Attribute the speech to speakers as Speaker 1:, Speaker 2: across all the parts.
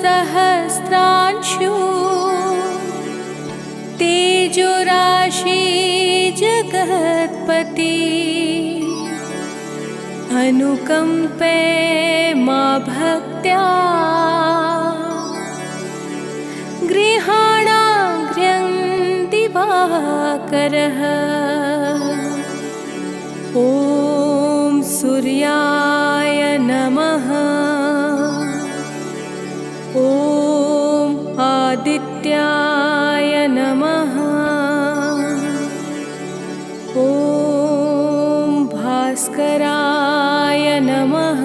Speaker 1: सहस्रांशु तेजोराशि जगत्पति अनुकंपे मा भक्त्या गृहाणाग्र्यं दिवाकरः। ॐ सूर्याय नमः। ॐ आदित्याय नमः। ॐ भास्कराय नमः।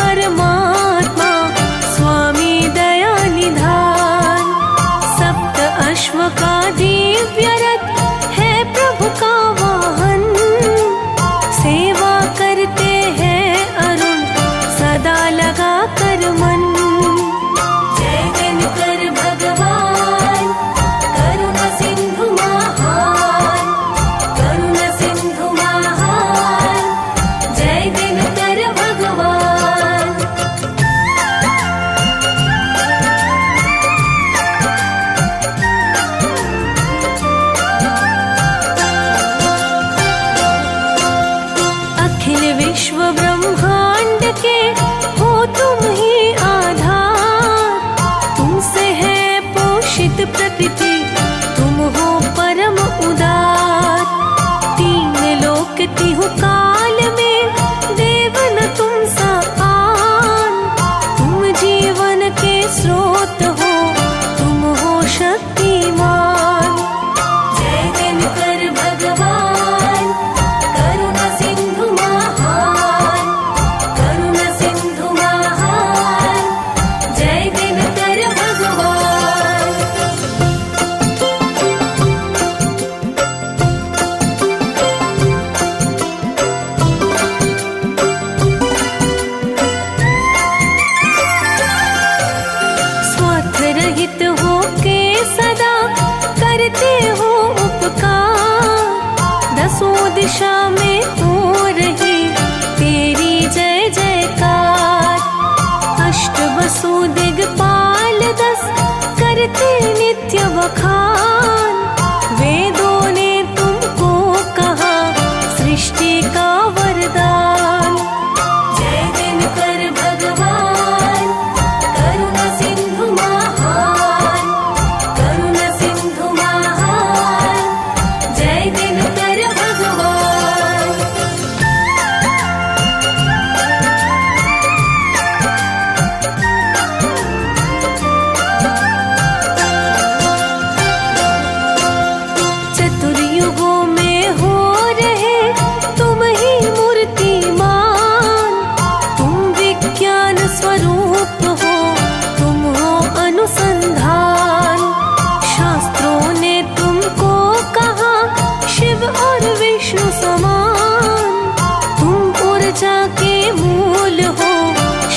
Speaker 1: परमात्मा स्वामी दया निधान। सप्त अश्व का दिव्य रथ है प्रभु का वाहन। सेवा करते हैं अरुण सदा लगा कर मन। जय दिनकर भगवान करुणा सिंधु महान, करुणा सिंधु महान, जय दिनकर भगवान। अखिल विश्व ब्रह्मांड के हो तुम ही आधार। तुमसे है पोषित प्रकृति, तुम हो परम उदार। तीन लोक तिहु काल में देव न तुम सा आन। तुम जीवन के स्रोत हो, तुम हो शक्तिमान। जय दिनकर भगवान करुणा सिंधु महान, करुणा सिंधु महान, जय दिनकर भगवान। स्वार्थ रहित हो के सदा करते हो उपकार। दसों दिशा में हो रही तेरी जय जयकार। अष्ट वसु दिग्पाल 10 करते नित्य बखान। वेदों ने तुमको कहा सृष्टि का वरदान। जय दिनकर भगवान करुणा सिंधु महान, करुणा सिंधु महान, जय दिनकर भगवान। चतुर्युगों में हो रहे तुम ही मूर्तिमान। तुम विज्ञान स्वरूप हो, तुम हो अनुसंधान। शास्त्रों ने तुमको कहा शिव और विष्णु समान। तुम ऊर्जा के मूल हो,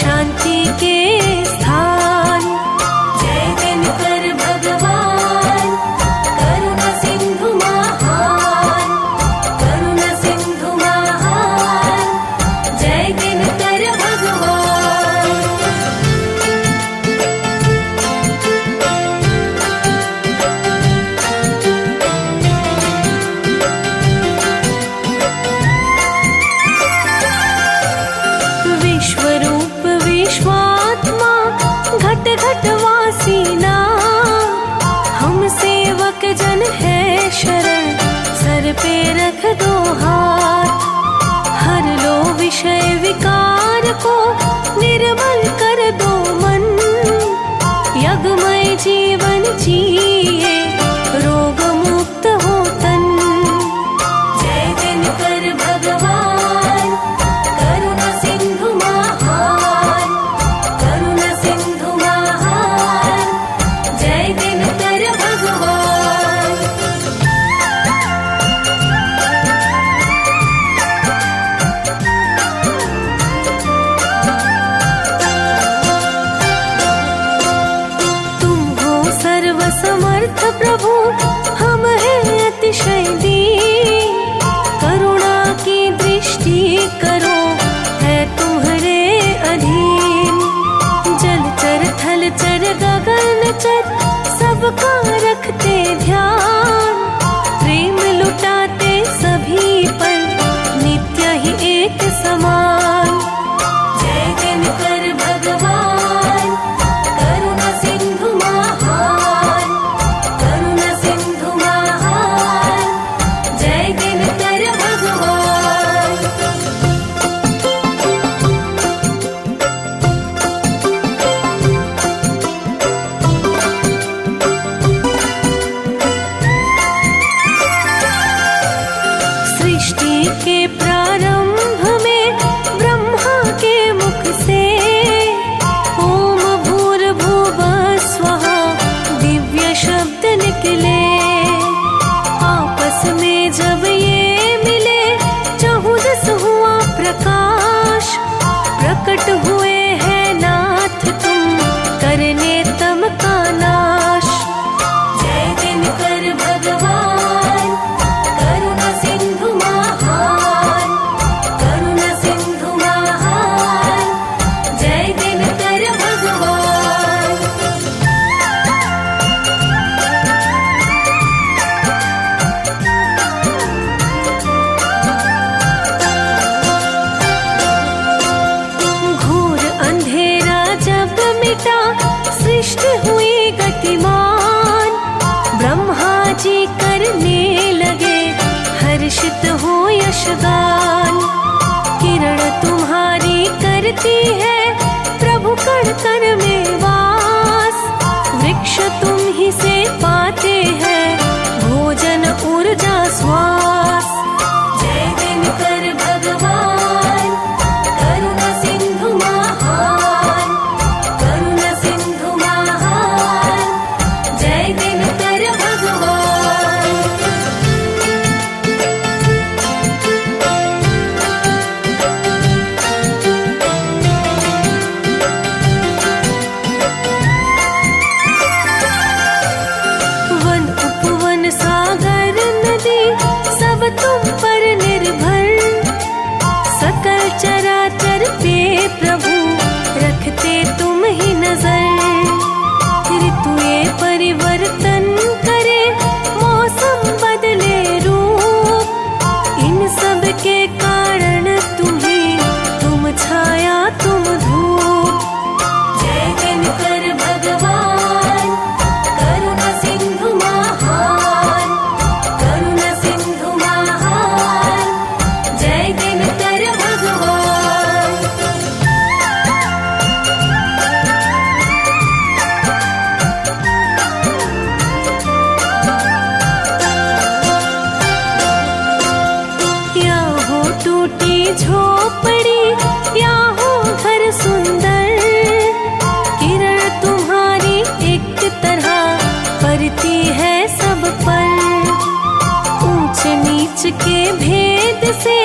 Speaker 1: शांति के स्थान। जय दिनकर भगवान करुणा सिंधु महान, करुणा सिंधु महान, जय दिनकर भगवान। विश्वरूप विश्वात्मा घट घट वासी नाथ। हम सेवक जन है शरण, सर पे रख दो हाथ। हर लो विषय विकार को, निर्मल कर दो मन। यज्ञमय जीवन जिए, रोग मुक्त हो तन। जय दिनकर भगवान करुणा सिंधु महान, करुणा सिंधु महान, जय दिनकर भगवान। सृष्टि हुई गतिमान, ब्रह्मा जी करने लगे हर्षित हो यशगान। किरण तुम्हारी करती है प्रभु कण कण में वास, वृक्ष तुम ही से पाते हैं भोजन ऊर्जा श्वास। जय दिनकर भगवान, करुणा सिंधु महान, करुणा सिंधु महान, जय दिनकर भगवान। वन उपवन सागर नदी सब तुम पर निर्भर, सकल चराचर पे प्रभु रखते तुम ही नजर। ऋतुए परिवर्तन करे, मौसम बदले रूप, इन सब के कारण तुम्ही, तुम छाया तुम धूप। जय दिनकर भगवान, करुणा सिंधु महान, करुणा सिंधु महान, जय दिनकर भगवान। या हो टूटी झोपड़ी, या हो घर सुंदर, किरण तुम्हारी एक तरह पड़ती है सब पर। ऊंच नीच के भेद से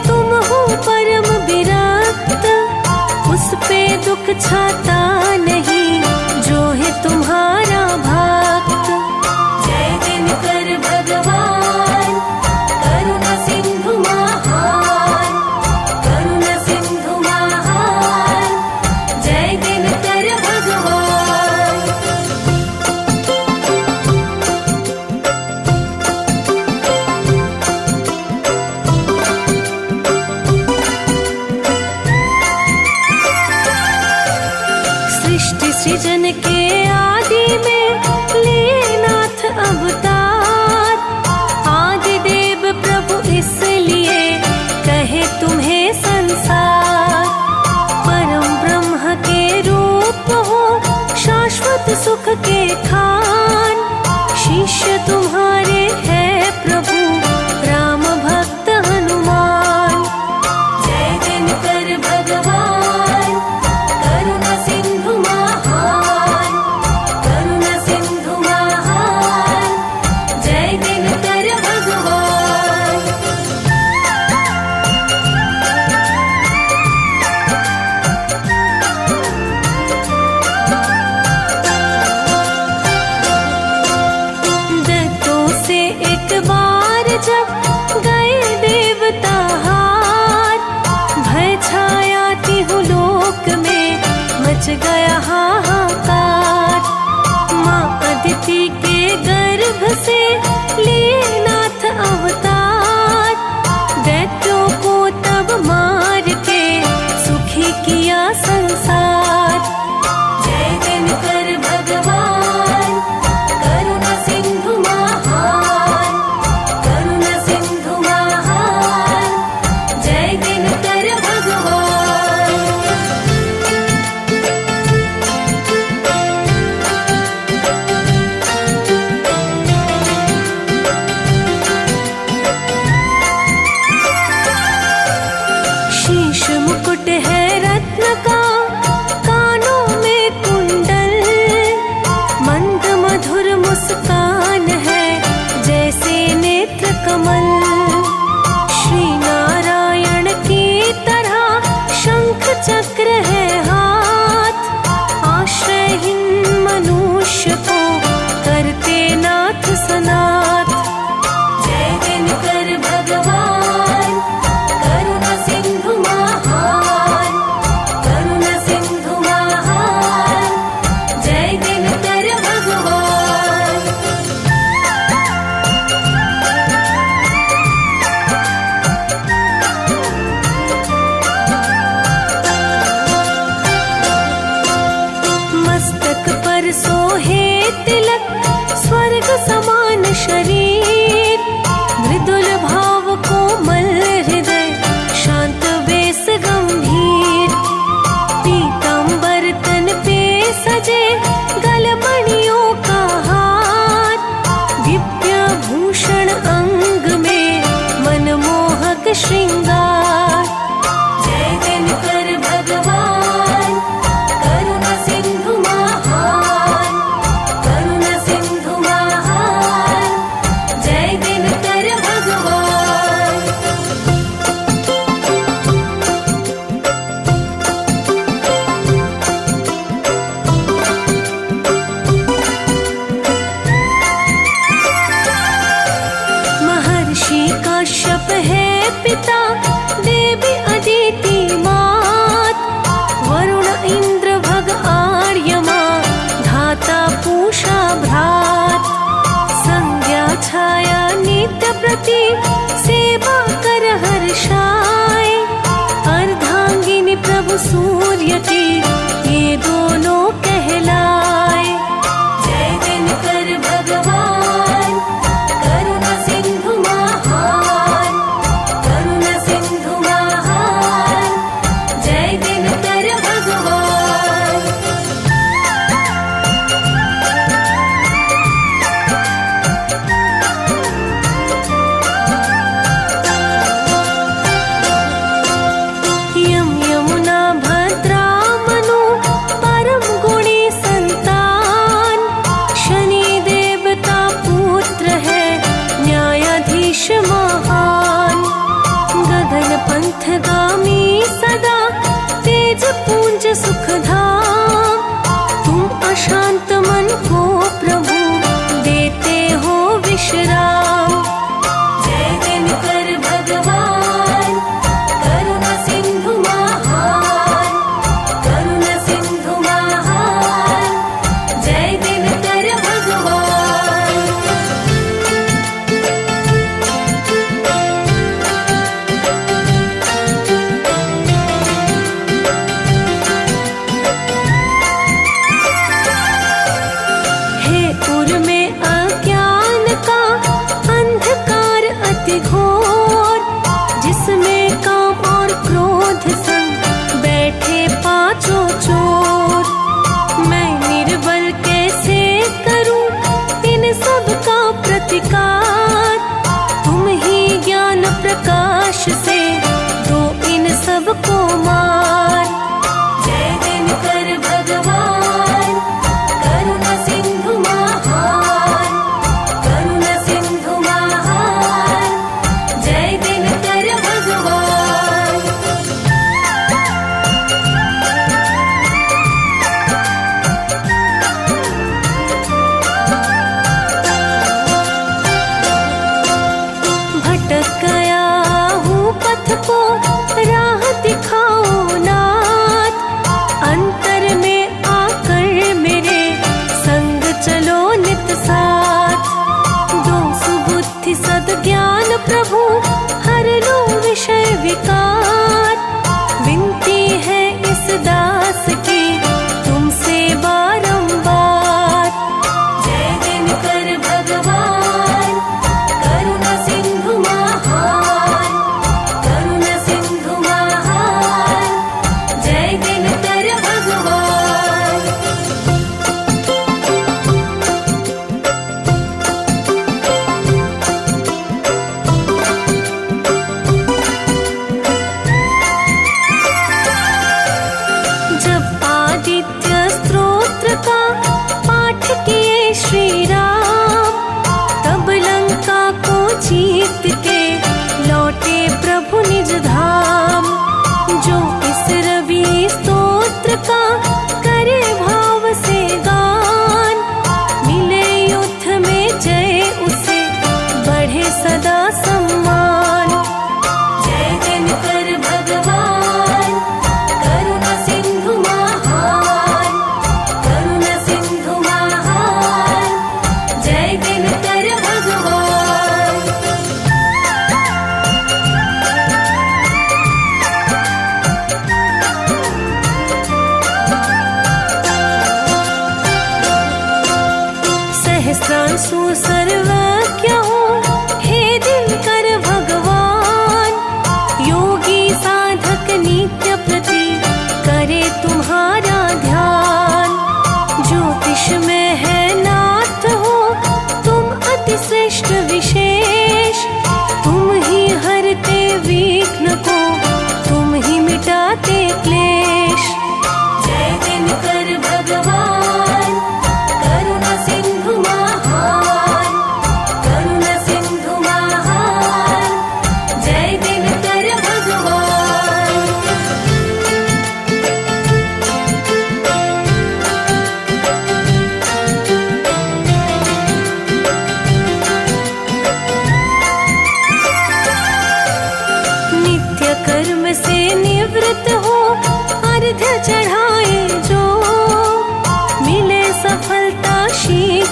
Speaker 1: तुम हो परम विरक्त, उस पे दुख छाता नहीं जो है तुम्हारा भक्त। जय दिनकर भगवान, करुणा सिंधु महान, करुणा सिंधु महान, जय दिनकर भगवान। सृष्टि सृजन के आदि में लिए नाथ अवतार, आदि देव प्रभु इसलिए कहे तुम्हें संसार। परम ब्रह्म के रूप हो, शाश्वत सुख के खान, शिष्य तुम्हारे है प्रभु राम भक्त हनुमान। जय दिनकर भगवान, करुणा सिंधु महान, करुणा सिंधु महान, जय दिनकर भगवान। दत्तों से एक बार जब गए देवता हार, भय छाया तिहु लोक में मच गया हाहाकार। माँ अदिति के गर्भ से लिए नाथ अवतार, दैत्यों को तब मार के सुखी किया संसार। जय दिनकर भगवान, करुणा सिंधु महान, करुणा सिंधु महान, जय दिनकर भगवान। सजे गलमणियों का हार, दिव्यभूषण अंग में मनमोहक श्रृंगार। जय दिनकर भगवान, करुणा सिंधु महान, करुणा सिंधु महान, जय दिनकर भगवान। महर्षि काश्यप है पिता, देवी अदिति मात, वरुण इंद्र भग आर्यमा, धाता पूषा भ्रात। संध्या छाया नित्य प्रति, सेवा कर हर्षाय, अर्धांगिनी प्रभु सूर्य की, ये दोनों कहलाए। जय दिनकर भगवान, करुणा सिंधु महान, करुणा सिंधु महान, जय दिनकर भगवान। यम यमुना भद्रा मनु, परम गुणी संतान, शनि देवता पुत्र है, न्यायाधीश महान। गगन पंथगामी सदा, तेज पुंज सुखधाम, तुम अशांत मन को प्रभु, देते हो विश्राम। जय दिनकर भगवान, करुणा सिंधु महान, करुणा सिंधु महान, जय दिनकर भगवान।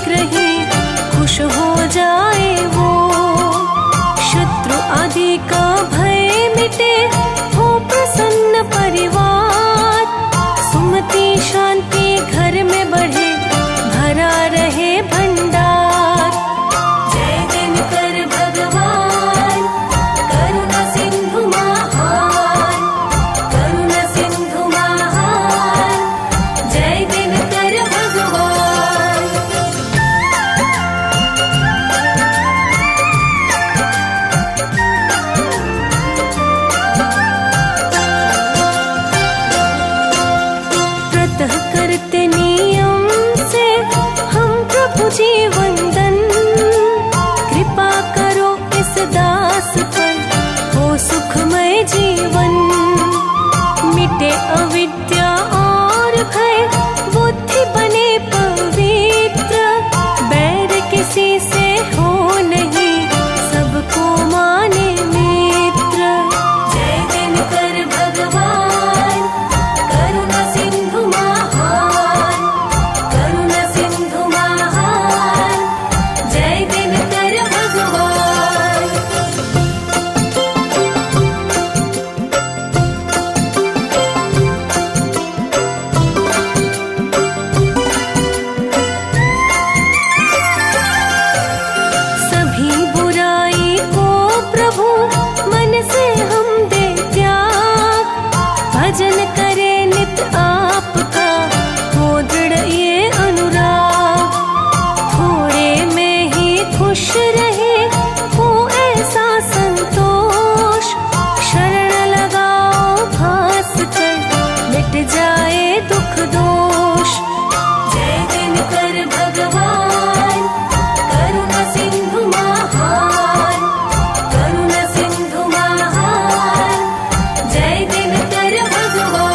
Speaker 1: शीघ्र ही खुश हो जाए वो। शत्रु आदि का भय मिटे, हो प्रसन्न परिवार। सुमति शांति घर में बढ़े, भरा रहे भंडार। जय दिनकर भगवान, करुणा सिंधु महान, करुणा सिंधु महान। जय दिनकर भगवान। प्रतः करते नियम से हम प्रभु जी वंदन। कृपा करो इस दास पर, हो सुखमय जीवन। मिटे अविद्या और भय, बुद्धि बने पवित्र। बैर किसी से हो नहीं, सबको माने मित्र। जय दिनकर भगवान, करुणा सिंधु महान, करुणा सिंधु महान। जय दिनकर भगवान। सभी बुराई को प्रभु मन से हम दे त्याग। भजन करे नित आपका, हो दृढ़ ये अनुराग। थोड़े में ही खुश रहे, हो ऐसा संतोष। शरण लगाओ भास कर, मिट जाए दुख दोष। जय दिनकर भगवान, करुणा सिंधु महान, करुणा सिंधु महान। जय दिनकर भगवान।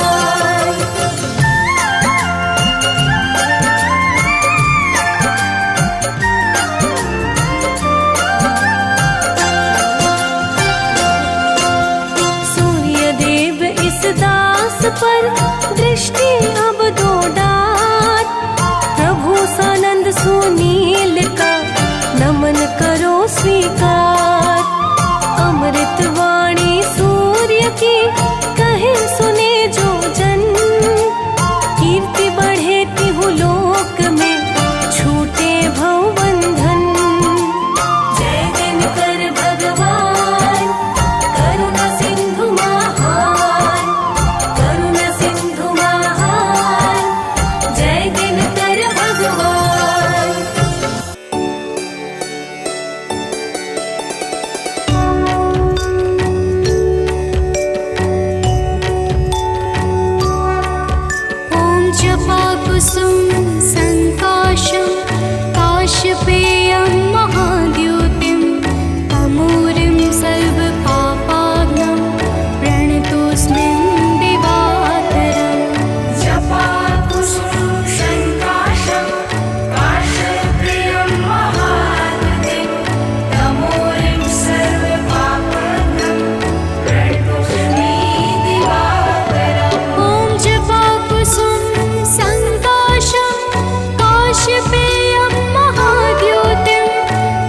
Speaker 1: सूर्य देव इस दास पर, दृष्टि अब दो डात। प्रभु सानंद सुनील का, नमन करो स्वीकार। अमृत वाणी सूर्य की, कहे सुने जो जन। कीर्ति बढ़े तिहु लोक में, छूटे भवबंधन। जय दिनकर भगवान, करुणा सिंधु महान, करुणा सिंधु महान। जय दिनकर भगवान। ॐ जपाकुसुम संकाशं, काशपेयं महाद्युतिं। तमूरिं सर्वपापाग्नं, प्रणतोऽस्मिन् दिवाकरम्।
Speaker 2: जपाकुसुम संकाशं, काशपेयं महाद्युतिं। तमूरिं सर्वपापाग्नं, प्रणतोऽस्मि दिवाकरम्।
Speaker 1: ॐ जपाकुसुम संकाशं, काशपेयं महाद्युतिं।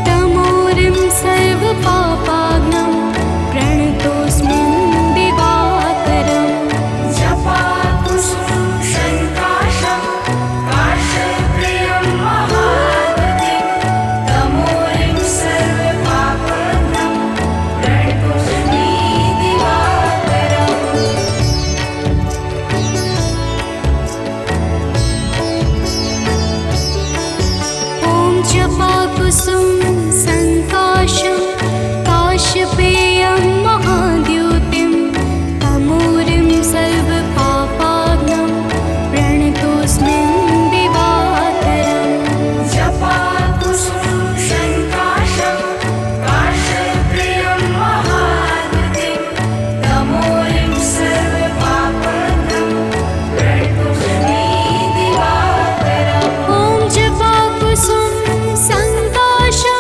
Speaker 1: तमूरिं सर्वपापाग्नं, प्रणतोऽस्मिन् दिवाकरम्।
Speaker 2: जपाकुसुम संकाशं, काशपेयं महाद्युतिं। तमूरिं सर्वपापाग्नं, प्रणतोऽस्मि दिवाकरम्।
Speaker 1: ॐ जपाकुसुम संकाशं, काशपेयं महाद्युतिं। तमूरिं सर्वपापाग्नं, प्रणतोऽस्मिन् दिवाकरम्।
Speaker 2: जपाकुसुम संकाशं, काशपेयं महाद्युतिं। तमूरिं सर्वपापाग्नं, प्रणतोऽस्मि दिवाकरम्।
Speaker 1: ॐ जपाकुसुम संकाशं,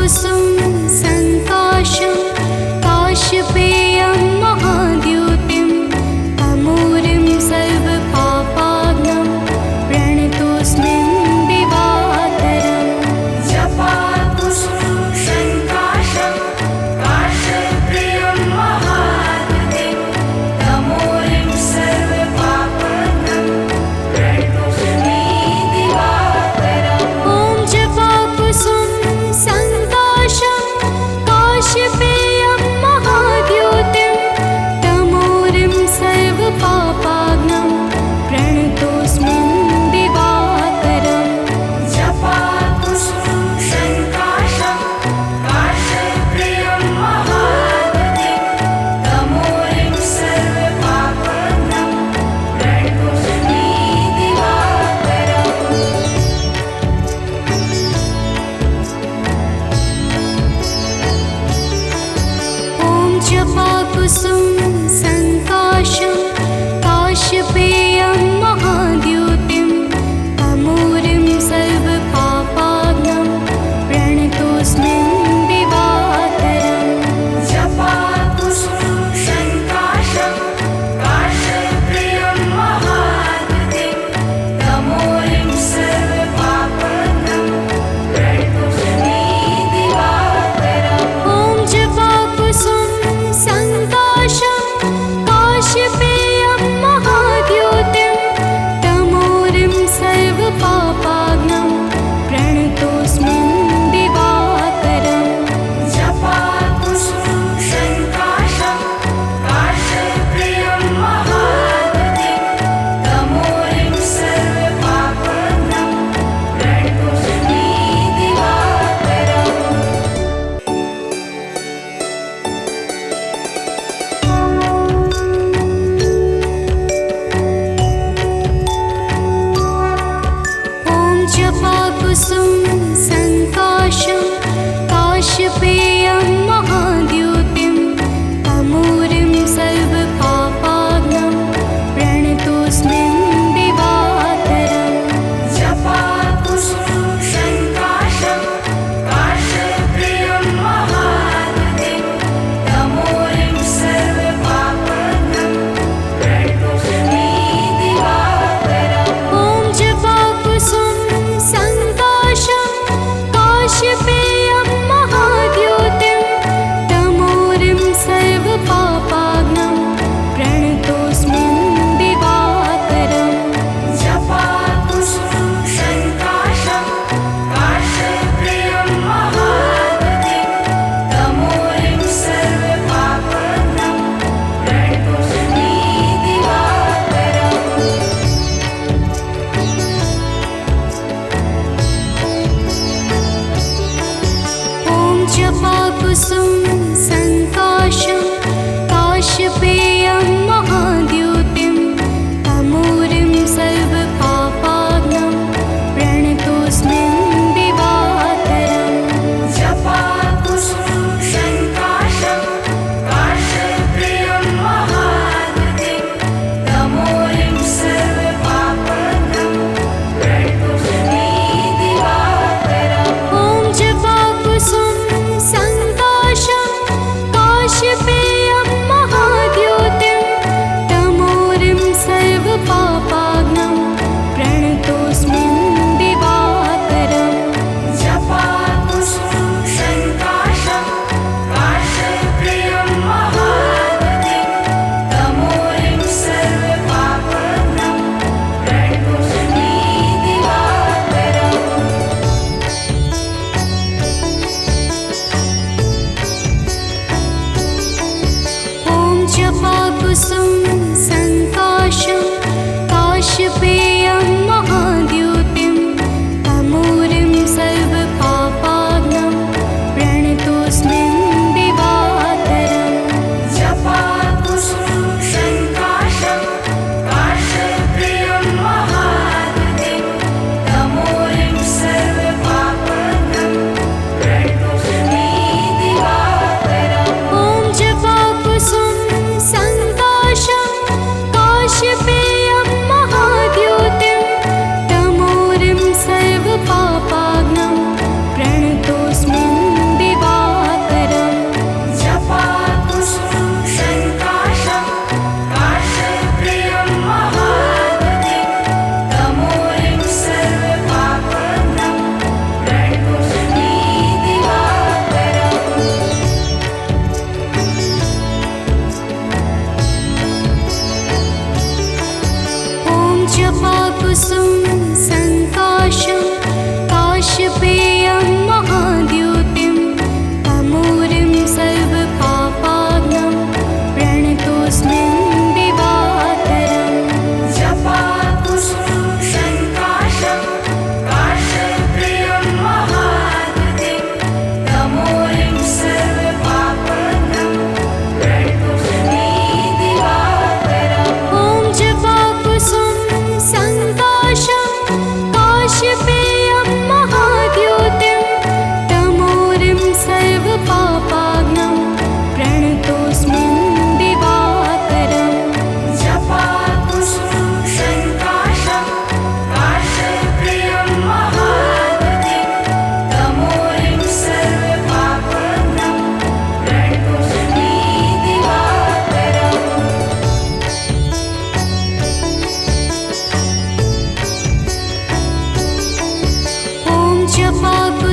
Speaker 1: जपाकुसुम संकाशं काश्यपेयं महाद्युतिं तमूरिं सर्वपापाग्नं प्रणतोऽस्मिन् दिवाकरम्
Speaker 2: जपाकुसुम संकाशं काश्यपेयं महाद्युतिं तमूरिं सर्वपापाग्नं प्रणतोऽस्मि दिवाकरम्
Speaker 1: ॐ जपाकुसुम संकाशं काश्यपेयं महाद्युतिं तमूरिं सर्वपापाग्नं प्रणतोऽस्मिन् दिवाकरम्
Speaker 2: जपाकुसुम संकाशं काश्यपेयं महाद्युतिं तमूरिं सर्वपापाग्नं प्रणतोऽस्मि दिवाकरम्
Speaker 1: ॐ जपाकुसुम संकाशं काश्यपेयं महाद्युतिं तमूरिं सर्वपापाग्नं प्रणतोऽस्मिन् दिवाकरम्
Speaker 2: जपाकुसुम संकाशं काश्यपेयं महाद्युतिं तमूरिं सर्वपापाग्नं प्रणतोऽस्मि दिवाकरम्
Speaker 1: ॐ जपाकुसुम संकाशं काश्यपेयं महाद्युतिं तमूरिं सर्वपापाग्नं प्रणतोऽस्मिन् दिवाकरम्
Speaker 2: जपाकुसुम संकाशं काश्यपेयं महाद्युतिं तमूरिं सर्वपापाग्नं प्रणतोऽस्मि दिवाकरम्
Speaker 1: ॐ जपाकुसुम संकाशं काश्यपेयं महाद्युतिं तमूरिं सर्वपापाग्नं प्रणतोऽस्मिन् दिवाकरम्
Speaker 2: जपाकुसुम संकाशं काश्यपेयं महाद्युतिं तमूरिं सर्वपापाग्नं प्रणतोऽस्मि दिवाकरम्
Speaker 1: ॐ जपाकुसुम संकाशं काश्यपेयं महाद्युतिं तमूरिं सर्वपापाग्नं प्रणतोऽस्मिन् दिवाकरम्
Speaker 2: जपाकुसुम संकाशं काश्यपेयं महाद्युतिं तमूरिं सर्वपापाग्नं प्रणतोऽस्मि दिवाकरम्
Speaker 1: ॐ जपाकुसुम संकाशं काश्यपेयं महाद्युतिं तमूरिं सर्वपापाग्नं प्रणतोऽस्मिन् दिवाकरम्
Speaker 2: जपाकुसुम संकाशं काश्यपेयं महाद्युतिं तमूरिं सर्वपापाग्नं प्रणतोऽस्मि दिवाकरम्
Speaker 1: ॐ जपाकुसुम संकाशं काश्यपेयं महाद्युतिं तमूरिं सर्वपापाग्नं प्रणतोऽस्मिन् दिवाकरम्
Speaker 2: जपाकुसुम संकाशं काश्यपेयं महाद्युतिं तमूरिं सर्वपापाग्नं प्रणतोऽस्मि दिवाकरम्
Speaker 1: ॐ जपाकुसुम संकाशं काश्यपेयं महाद्युतिं तमूरिं सर्वपापाग्नं प्रणतोऽस्मिन् दिवाकरम्
Speaker 2: जपाकुसुम संकाशं काश्यपेयं महाद्युतिं तमूरिं सर्वपापाग्नं प्रणतोऽस्मि दिवाकरम्
Speaker 1: ॐ जपाकुसुम संकाशं काश्यपेयं महाद्युतिं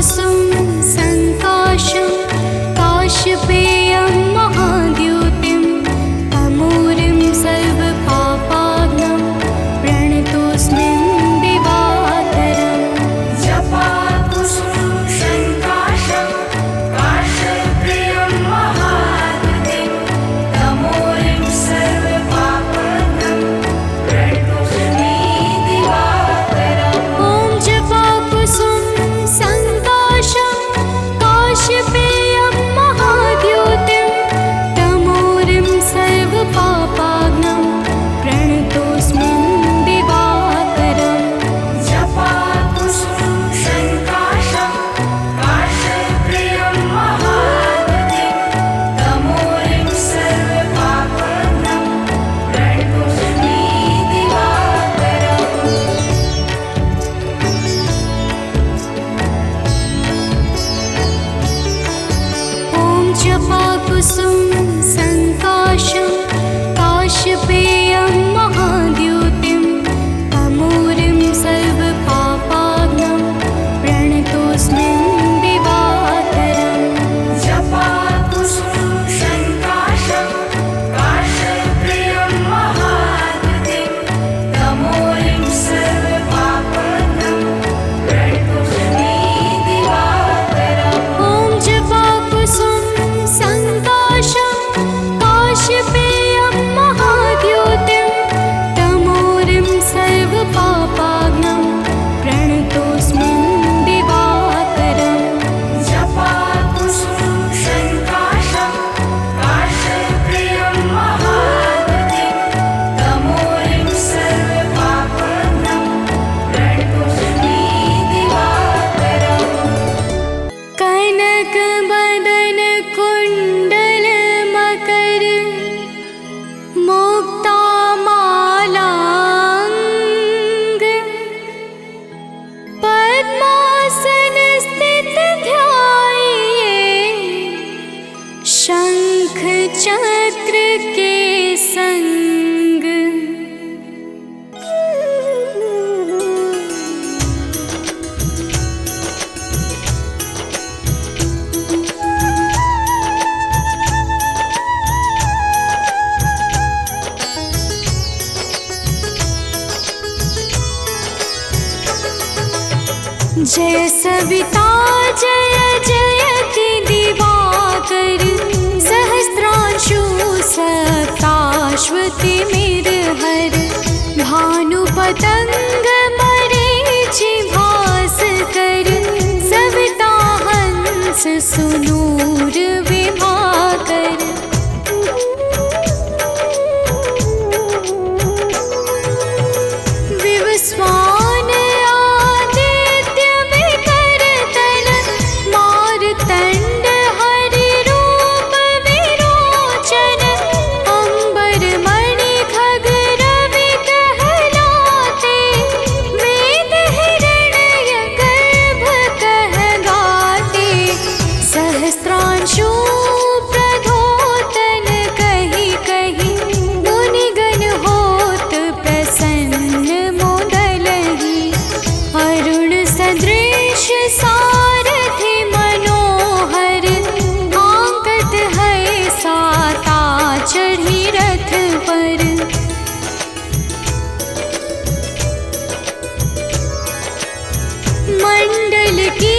Speaker 1: जपाकुसुम संकाशं काशपेयं महाद्युतिं तमूरिं सर्वपापाग्नं प्रणतोऽस्मिन् दिवाकरम्
Speaker 2: जपाकुसुम संकाशं काशप्रियं महाद्युतिं तमोरिं सर्वपापघ्नं प्रणतोऽस्मि दिवाकरम्।
Speaker 1: ॐ जपाकुसुम संकाशं काशपेयं महाद्युतिं तमोरिं सर्वपापाग्नं प्रणतोऽस्मिन् दिवाकरम्
Speaker 2: जपाकुसुम संकाशं काशप्रियं महाद्युतिं तमोरिं सर्वपापघ्नं प्रणतोऽस्मि दिवाकरम्।
Speaker 1: ॐ जपाकुसुम संकाशं काशपेयं महाद्युतिं तमूरिं सर्वपापाग्नं प्रणतोऽस्मिन् दिवाकरम्
Speaker 2: जपाकुसुम संकाशं काशप्रियं महाद्युतिं तमोरिं सर्वपापघ्नं प्रणतोऽस्मि दिवाकरम्।
Speaker 1: ॐ जपाकुसुम संकाशं काशपेयं महाद्युतिं तमोरिं सर्वपापाग्नं प्रणतोऽस्मिन् दिवाकरम्
Speaker 2: जपाकुसुम संकाशं काशप्रियं महाद्युतिं तमोरिं सर्वपापघ्नं प्रणतोऽस्मि दिवाकरम्।
Speaker 1: कनक बदन कुंडल मकर मुक्ता मालांग पद्मासन स्थित ध्याये शंख चक्र के संग। जय सविता जय जयति दिवाकर सहस्रांशु सप्ताश्वति मिरहर भानुपतंग मरीचि भास्कर सविता हंस सुनूर विभाकर। विवस्वान आदित्य विकरतन मारतंड हरि रूप विरोचन अंबर मणि खग रवि कहलाते वेद हिरण्य गर्भ कह गाते सहस्रांशु प्रधोतन कही कही मुनिगण होत प्रसन्न मोदलहि अरुण सदृश सारथि मनोहर आंकत है साता चढ़ी रथ पर। मंडल की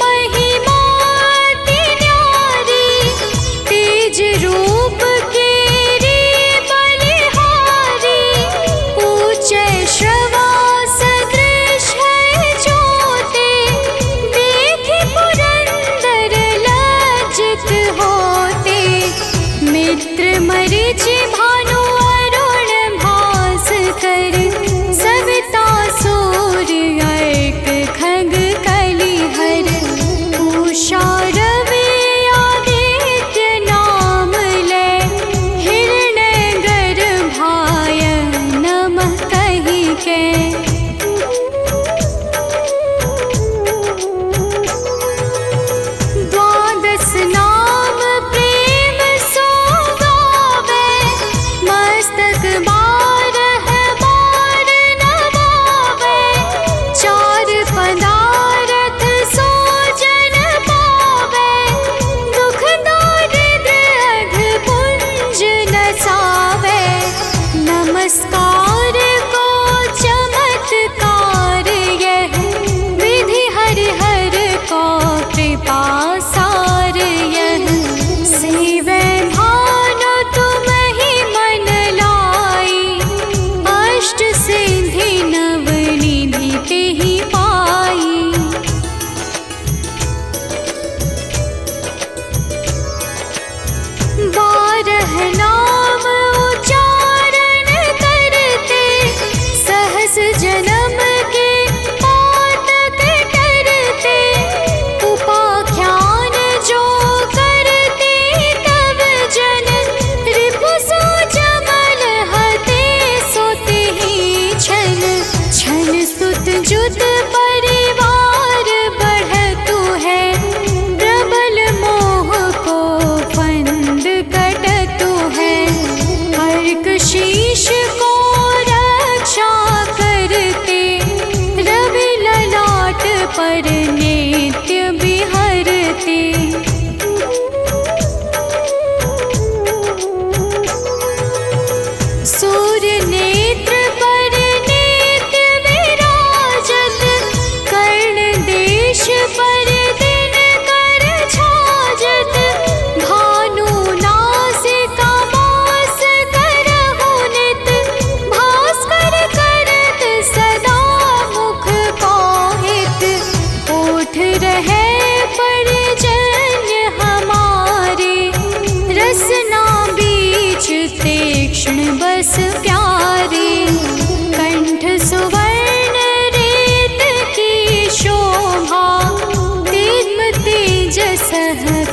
Speaker 1: महिमा अति न्यारी तेज रूप केरी बलिहारी ऊंचे श्रवा सदृश है ज्योति देखि पुरंदर लज्जित होते मित्र मरीचि भानु अरुण भास्कर सविता सूर्य एक खग कलिहर उषा रवि आदित्य नाम ले हिरण्य गर्भाय नमः कहि के। द्वादश नाम प्रेम सो गावे मस्तक बारह बार नवावे चार पदारथ सो जय बस प्यारे। कंठ सुवर्ण रेत की शोभा, दिव्य तेजस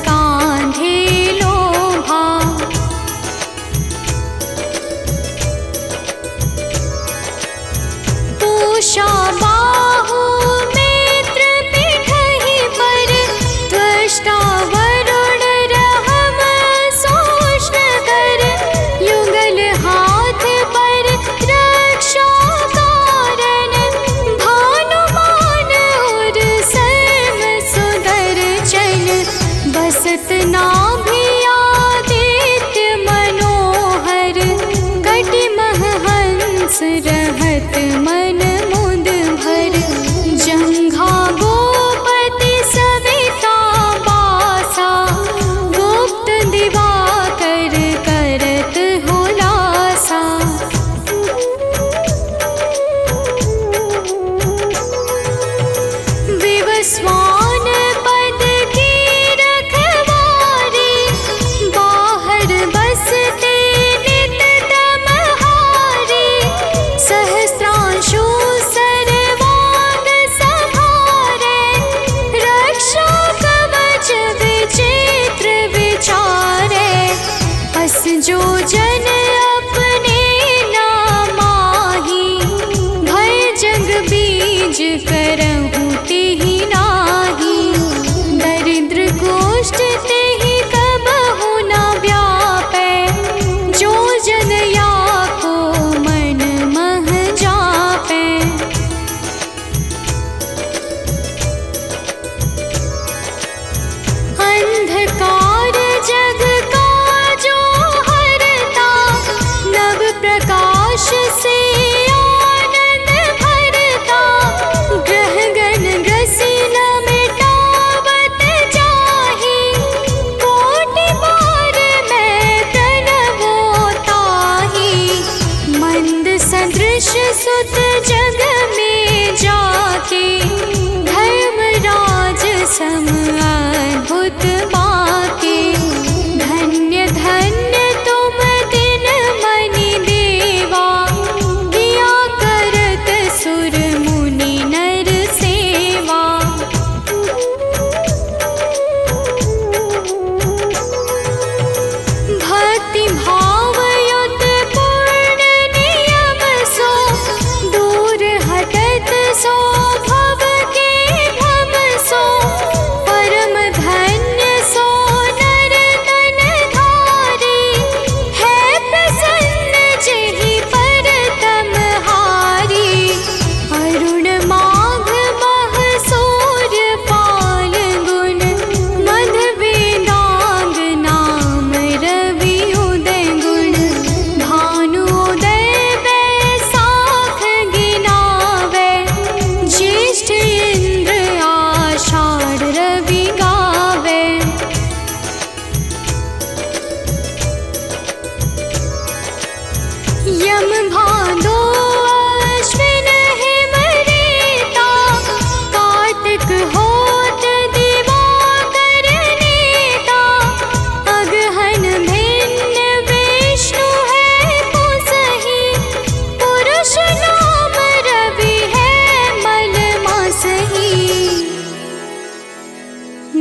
Speaker 1: कांधे लोभा। पूषा बाहु मित्र पिठहि पर, त्वष्टा वरुण रहम सोष्ण कर। युगल हाथ पर रक्षा कारण, भानुमान और सर्व सुदर्शन। बसत नाभि आदित्य मनोहर, कटिमह हंस रहत मन मुद भर। जंघा गोपति सविता बासा, गुप्त दिवाकर करत हुलासा। विवस्वान पद की रखवारी, बाहर बसते नित तमहारी। सहस्रांशु सर्वांग संहारे, रक्षा कवच विचित्र विचारे। बस जो जन अपने नामाही, भय जग बीज करहु तेहि नाही। दरिद्र गोष्ठ तेहि कबहु न व्यापै, जो जन या को मन मह जापै। अंधकार जग का जो हरता, नव प्रकाश से आनंद भरता। ग्रह गण ग्रसी न मिटावत जाहि, कोटि बार मैं प्रणवो ताहि। मंद सदृश सुत जग में जाके, धर्मराज सम अद्भुत बाके। धन्य धन्य तुम दिन मनि देवा, किया करत सुर मुनि नर सेवा। भक्ति भाव युत पूर्ण नियम सो, दूर हटत सो भव के भव सो। परम धन्य सो नर तन धारी, है प्रसन्न जेहि पर तमहारी। अरुण माघ मह सूर्य फाल्गुन, मध वेदांग नाम रवि उदय गुण। भानुदय बैसाख गिनावै, ज्येष्ठ इंद्र आषाढ़ रवि गावै। यम भादो अश्विन हिम रेता, कार्तिक होत दिवाकर नेता। अगहन भिन्न विष्णु है पुसहि, पुरुष नाम रवि है मल मासहि।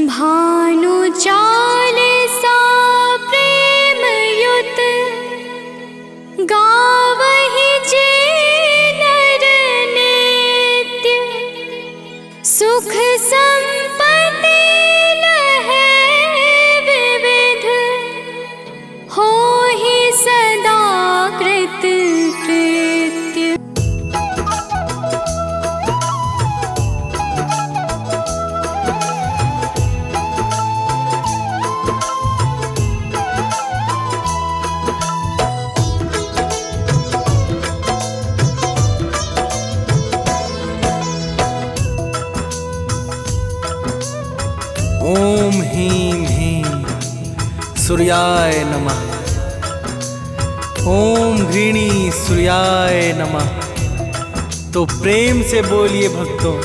Speaker 1: भानु चालीसा प्रेम युत, गावहि जे नर नित्य। सुख संपत्ति लहै विविध, होहि सदा कृत कृत्य।
Speaker 3: ओम ह्रीं ह्रीं सूर्याय नमः। ओम घृणी सूर्याय नमः। तो प्रेम से बोलिए भक्तों,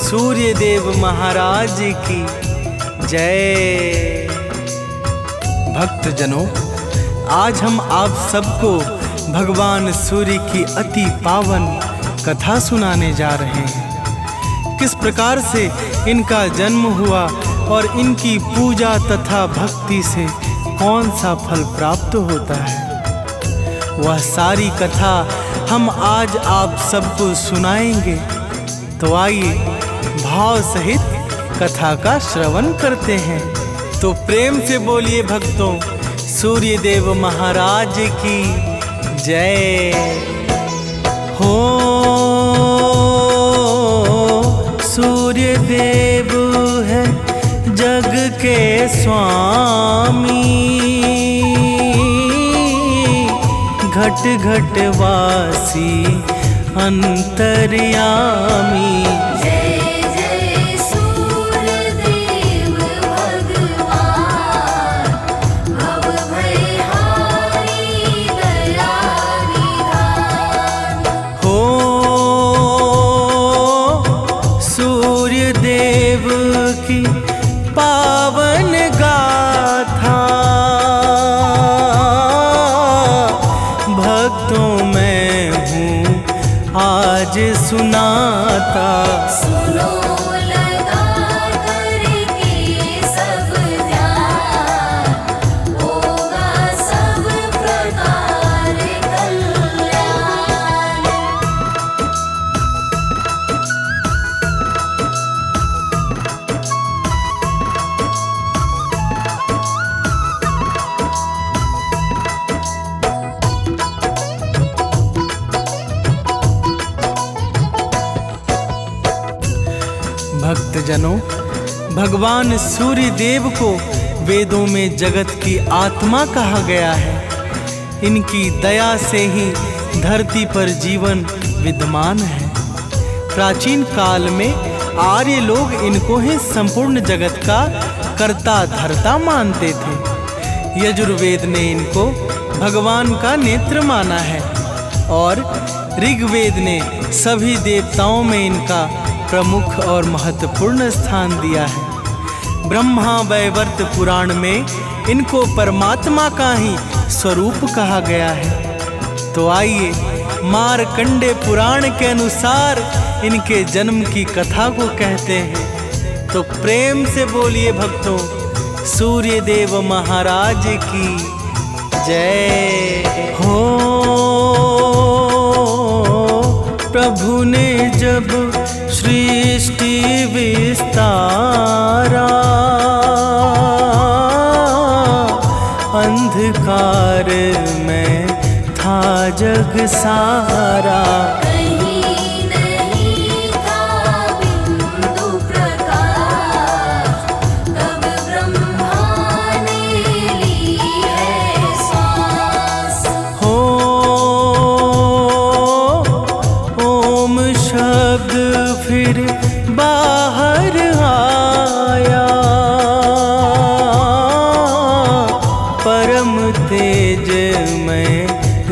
Speaker 3: सूर्य देव महाराज की जय। भक्तजनों, आज हम आप सबको भगवान सूर्य की अति पावन कथा सुनाने जा रहे हैं। किस प्रकार से इनका जन्म हुआ और इनकी पूजा तथा भक्ति से कौन सा फल प्राप्त होता है, वह सारी कथा हम आज आप सबको सुनाएंगे। तो आइए भाव सहित कथा का श्रवण करते हैं। तो प्रेम से बोलिए भक्तों, सूर्य देव महाराज की जय हो। सूर्य देव है जग के स्वामी, घट घट वासी अंतर्यामी। पावन गाथा भक्तों मैं हूँ आज सुनाता।
Speaker 2: सुनो लगा करके सब ध्यान, होगा सब प्रकार कल्याण।
Speaker 3: भक्तजनों, भगवान सूर्य देव को वेदों में जगत की आत्मा कहा गया है। इनकी दया से ही धरती पर जीवन विद्यमान है। प्राचीन काल में आर्य लोग इनको ही संपूर्ण जगत का कर्ता धर्ता मानते थे। यजुर्वेद ने इनको भगवान का नेत्र माना है और ऋग्वेद ने सभी देवताओं में इनका प्रमुख और महत्वपूर्ण स्थान दिया है। ब्रह्मा वैवर्त पुराण में इनको परमात्मा का ही स्वरूप कहा गया है। तो आइए मार्कंडे पुराण के अनुसार इनके जन्म की कथा को कहते हैं। तो प्रेम से बोलिए भक्तों, सूर्य देव महाराज की जय हो। प्रभु ने जब सृष्टि विस्तारा, अंधकार में था जग सारा।
Speaker 2: कहीं नहीं था बिंदु प्रकाश, तब ब्रह्मा ने ली है सांस।
Speaker 3: हो ओम शब्द फिर बाहर आया, परम तेज में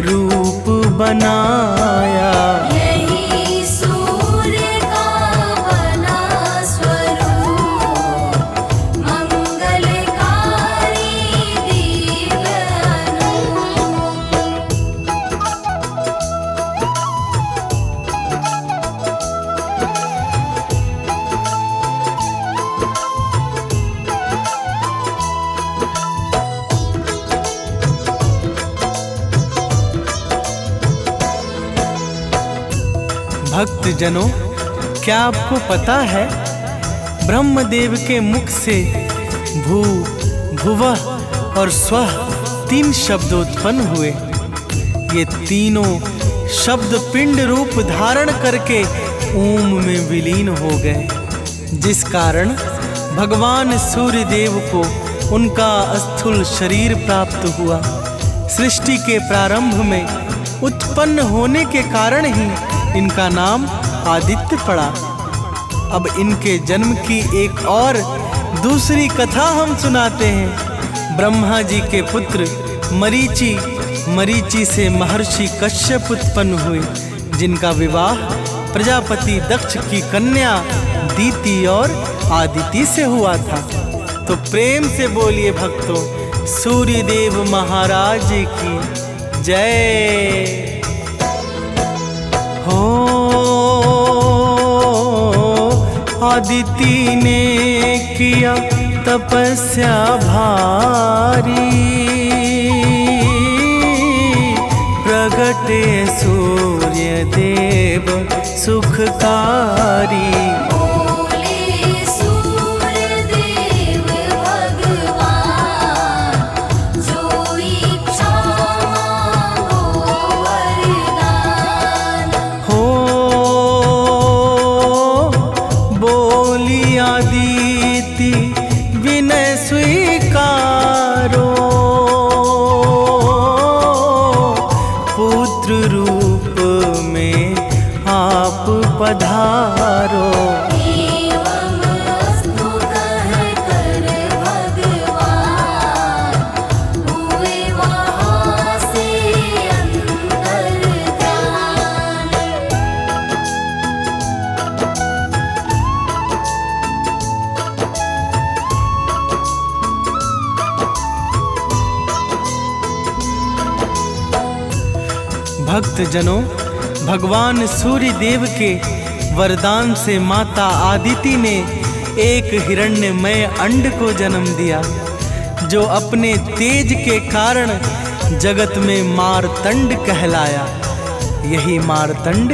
Speaker 3: रूप बनाया।
Speaker 2: यही सूर्य का बना स्वरूप, मंगलकारी दिव्य अनूप।
Speaker 3: भक्तजनों, क्या आपको पता है ब्रह्मदेव के मुख से भू, भुवः और स्वः 3 शब्द उत्पन्न हुए। ये तीनों शब्द पिंड रूप धारण करके ओम में विलीन हो गए, जिस कारण भगवान सूर्य देव को उनका स्थूल शरीर प्राप्त हुआ। सृष्टि के प्रारंभ में उत्पन्न होने के कारण ही इनका नाम आदित्य पड़ा। अब इनके जन्म की एक और दूसरी कथा हम सुनाते हैं। ब्रह्मा जी के पुत्र मरीचि से महर्षि कश्यप उत्पन्न हुए, जिनका विवाह प्रजापति दक्ष की कन्या दीति और आदिति से हुआ था। तो प्रेम से बोलिए भक्तों, सूर्य देव महाराज की जय। हो आदिति ने किया तपस्या भारी, प्रगटे सूर्य देव सुखकारी।
Speaker 2: बोले सूर्य देव भगवान, जो इच्छा मांगो वरदान।
Speaker 3: हो बोली आदिति विनय स्वीकारो, पुत्र रूप में आप पधारो।
Speaker 2: एवं अस्तु कहकर भगवान, हुए वहाँ से अंतर्ध्यान।
Speaker 3: भक्तजनों, भगवान सूर्य देव के वरदान से माता आदिति ने एक हिरण्यमय अंड को जन्म दिया, जो अपने तेज के कारण जगत में मारतंड कहलाया। यही मारतंड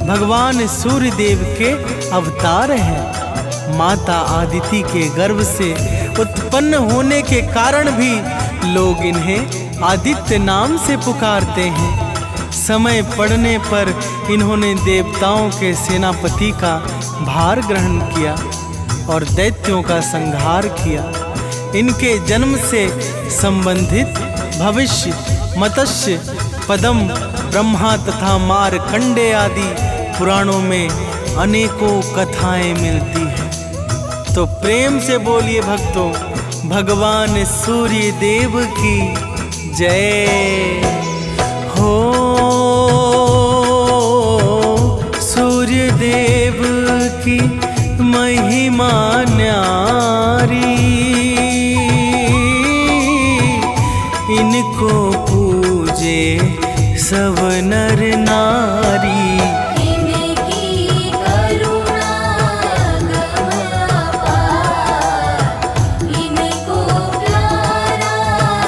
Speaker 3: भगवान सूर्य देव के अवतार हैं। माता आदिति के गर्भ से उत्पन्न होने के कारण भी लोग इन्हें आदित्य नाम से पुकारते हैं। समय पड़ने पर इन्होंने देवताओं के सेनापति का भार ग्रहण किया और दैत्यों का संहार किया। इनके जन्म से संबंधित भविष्य, मत्स्य, पद्म, ब्रह्मा तथा मारकंडे आदि पुराणों में अनेकों कथाएं मिलती हैं। तो प्रेम से बोलिए भक्तों, भगवान सूर्य देव की जय हो। सूर्य देव की महिमा न्यारी, इनको पूजे सब नर नारी।
Speaker 2: इनकी करुणा अगम अपार, इनको प्यारा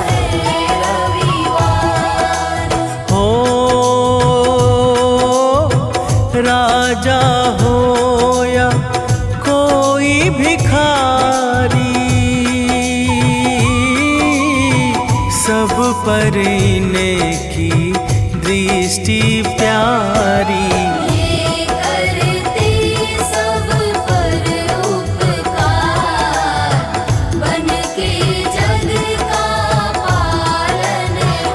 Speaker 2: है रविवार।
Speaker 3: हो राजा हो या कोई भिखारी, सब पर इनकी दृष्टि प्यारी।
Speaker 2: ये करते सब पर उपकार, बन के जग का पालनहार।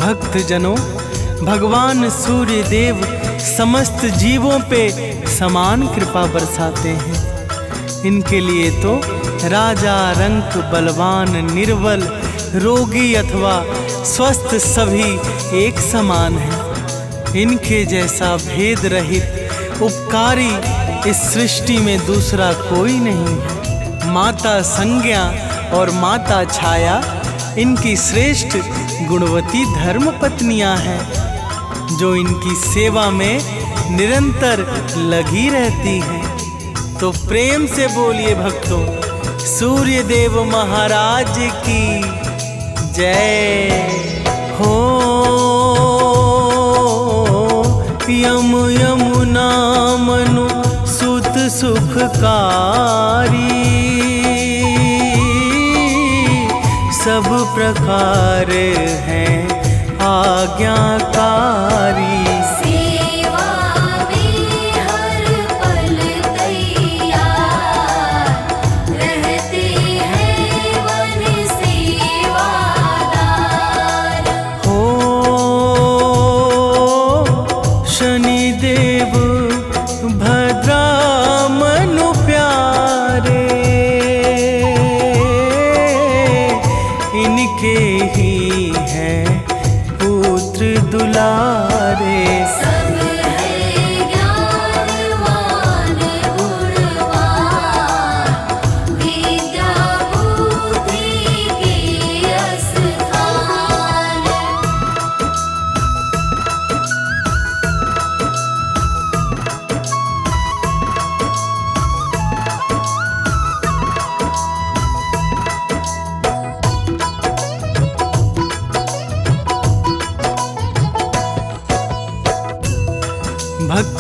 Speaker 3: भक्तजनों, भगवान सूर्य देव समस्त जीवों पे समान कृपा बरसाते हैं। इनके लिए तो राजा, रंक, बलवान, निर्बल, रोगी अथवा स्वस्थ सभी एक समान हैं। इनके जैसा भेद रहित उपकारी इस सृष्टि में दूसरा कोई नहीं है। माता संज्ञा और माता छाया इनकी श्रेष्ठ गुणवती धर्म पत्नियां हैं, जो इनकी सेवा में निरंतर लगी रहती हैं। तो प्रेम से बोलिए भक्तों, सूर्य देव महाराज की जय हो। यम यमुना मनु सुत सुखकारी, सब प्रकार हैं आज्ञाकारी।
Speaker 2: सेवा में हर पल तैयार, रहते हैं वन सेवादार।
Speaker 3: हो शनिदेव भद्रा मनु प्यारे,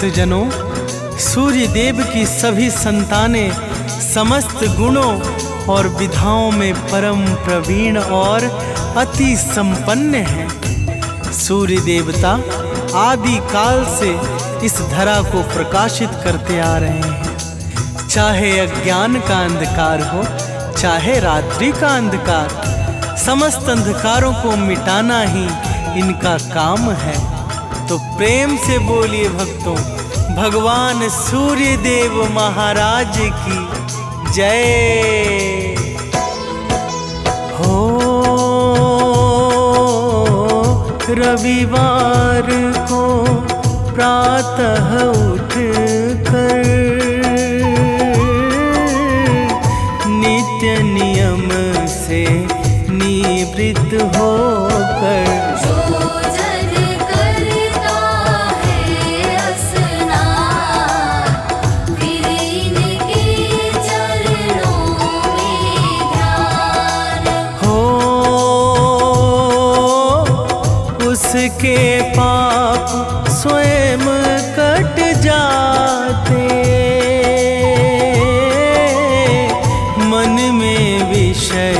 Speaker 3: भक्तजनों, सूर्य देव की सभी संतानें समस्त गुणों और विधाओं में परम प्रवीण और अति संपन्न हैं। सूर्य देवता आदि काल से इस धरा को प्रकाशित करते आ रहे हैं। चाहे अज्ञान का अंधकार हो, चाहे रात्रि का अंधकार, समस्त अंधकारों को मिटाना ही इनका काम है। तो प्रेम से बोलिए भक्तों, भगवान सूर्य देव महाराज की जय हो। रविवार को प्रातः उठ कर नित्य नियम से निवृत्त होकर उसके पाप स्वयं कट जाते, मन में विषय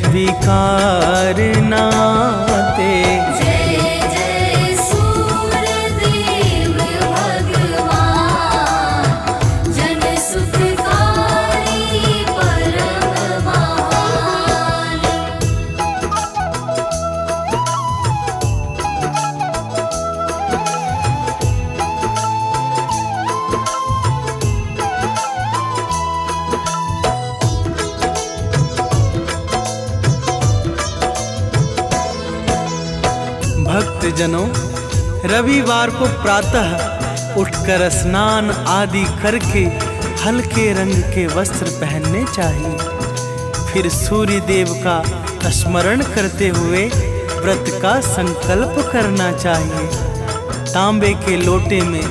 Speaker 3: विकार नाते।
Speaker 2: जय जय सूर्य देव भगवान, जन सुखकारी परम महान।
Speaker 3: भक्तजनों, रविवार को प्रातः उठकर स्नान आदि करके हल्के रंग के वस्त्र पहनने चाहिए। फिर सूर्य देव का स्मरण करते हुए व्रत का संकल्प करना चाहिए। तांबे के लोटे में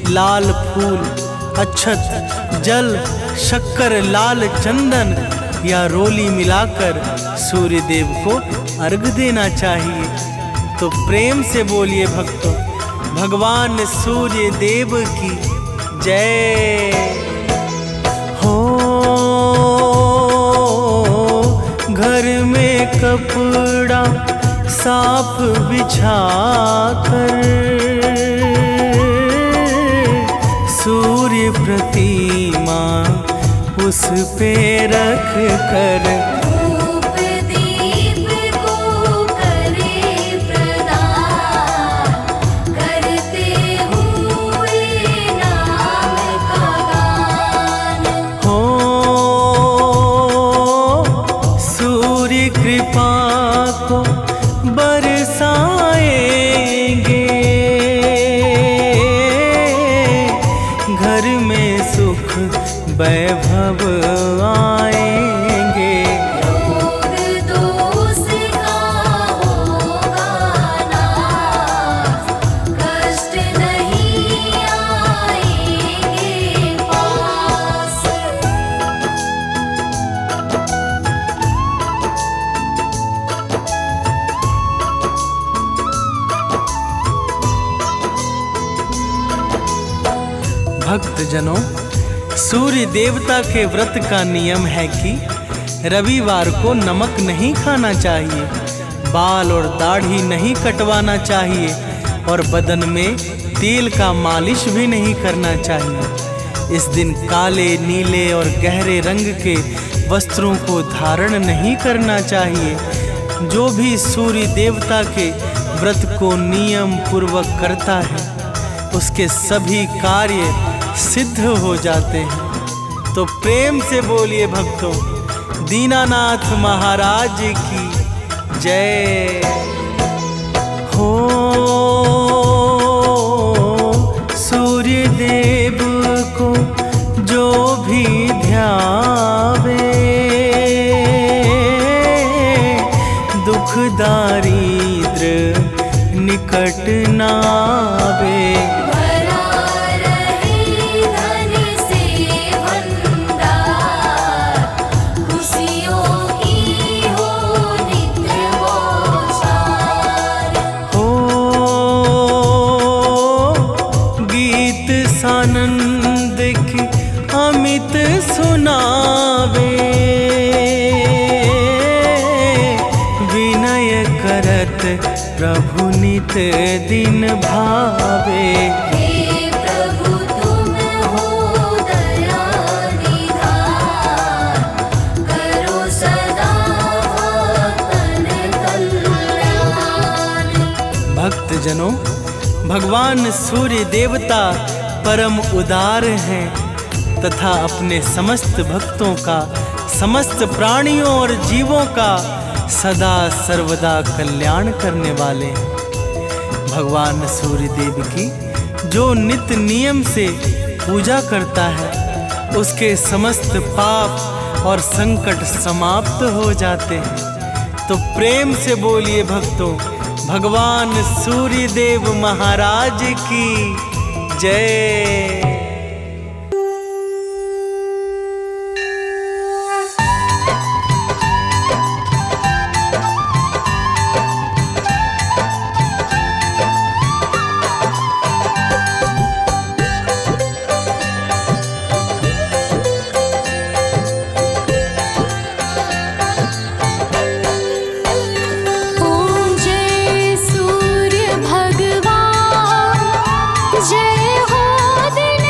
Speaker 3: लाल फूल, अक्षत, जल, शक्कर, लाल चंदन या रोली मिलाकर सूर्य देव को अर्घ देना चाहिए। तो प्रेम से बोलिए भक्तों, भगवान सूर्य देव की जय हो। घर में कपड़ा साफ बिछाकर सूर्य प्रतिमा उस पे रख कर वैभव आएंगे।
Speaker 2: रोग दोष का होगा नाश, कष्ट नहीं आएंगे पास।
Speaker 3: भक्तजनों, सूर्य देवता के व्रत का नियम है कि रविवार को नमक नहीं खाना चाहिए, बाल और दाढ़ी नहीं कटवाना चाहिए और बदन में तेल का मालिश भी नहीं करना चाहिए। इस दिन काले, नीले और गहरे रंग के वस्त्रों को धारण नहीं करना चाहिए। जो भी सूर्य देवता के व्रत को नियम पूर्वक करता है, उसके सभी कार्य सिद्ध हो जाते हैं। तो प्रेम से बोलिए भक्तों, दीनानाथ महाराज की जय हो। सूर्य देव को जो भी ध्यावे, दुख दारिद्र निकट नावे। अमित सुनावे। विनय करत प्रभु नित दिन भावे।
Speaker 2: हे प्रभु तुम हो दया निधान, करो सदा भक्तन कल्याण।
Speaker 3: भक्तजनों, भगवान सूर्य देवता परम उदार हैं तथा अपने समस्त भक्तों का, समस्त प्राणियों और जीवों का सदा सर्वदा कल्याण करने वाले हैं। भगवान सूर्य देव की जो नित्य नियम से पूजा करता है, उसके समस्त पाप और संकट समाप्त हो जाते हैं। तो प्रेम से बोलिए भक्तों, भगवान सूर्य देव महाराज की जय।
Speaker 1: ओम जय सूर्य भगवान, जय हो दिन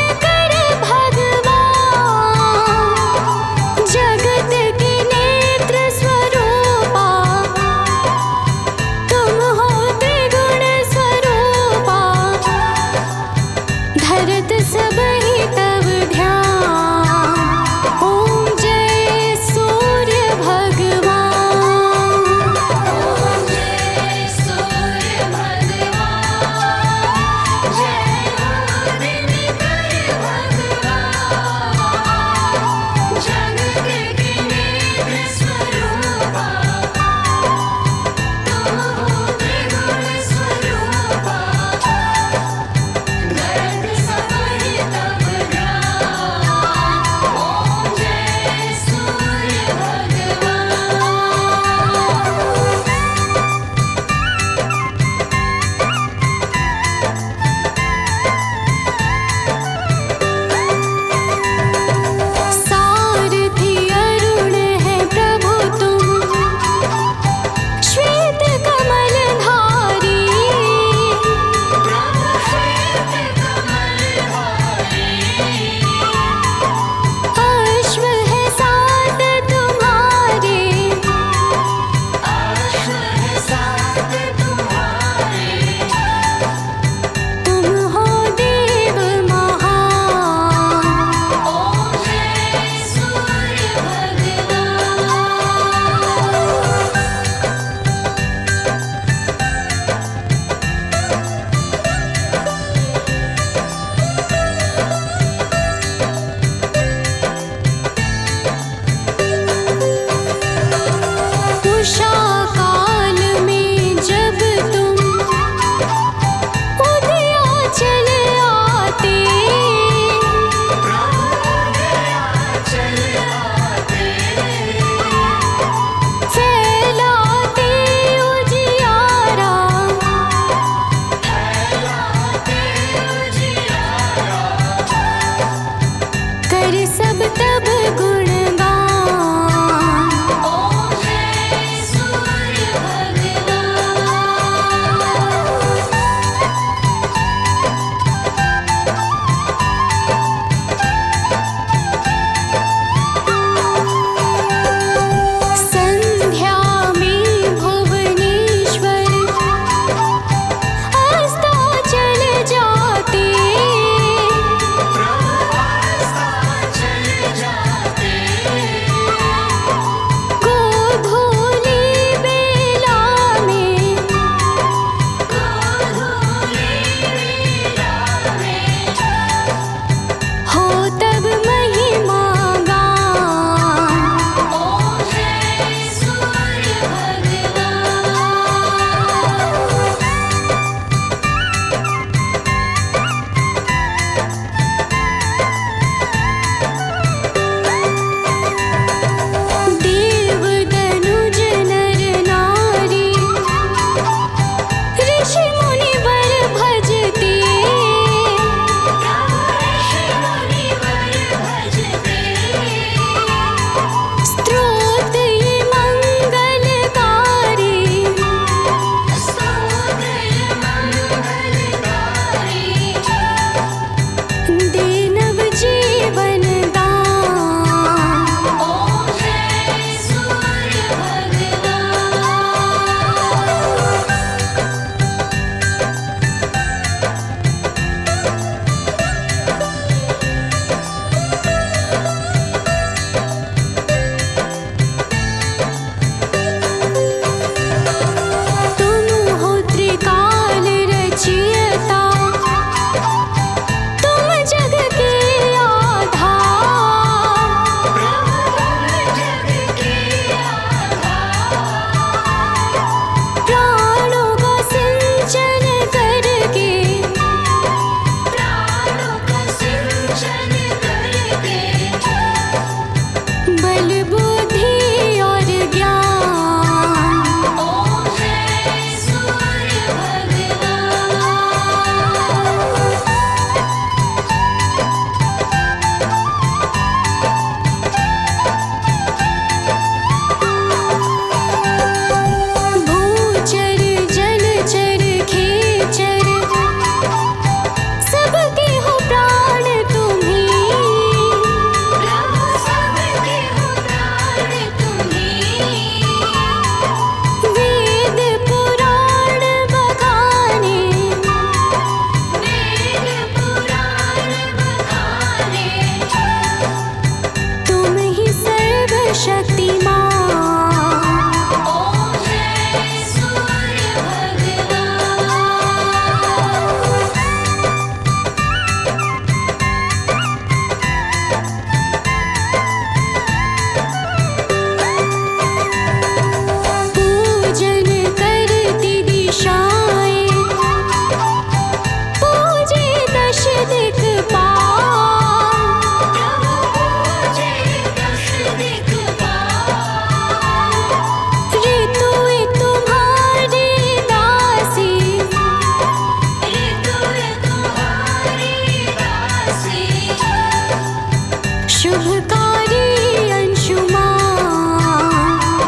Speaker 1: शुभकारी अंशुमान।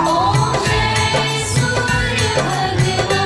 Speaker 2: ओम जय सूर्य भगवान।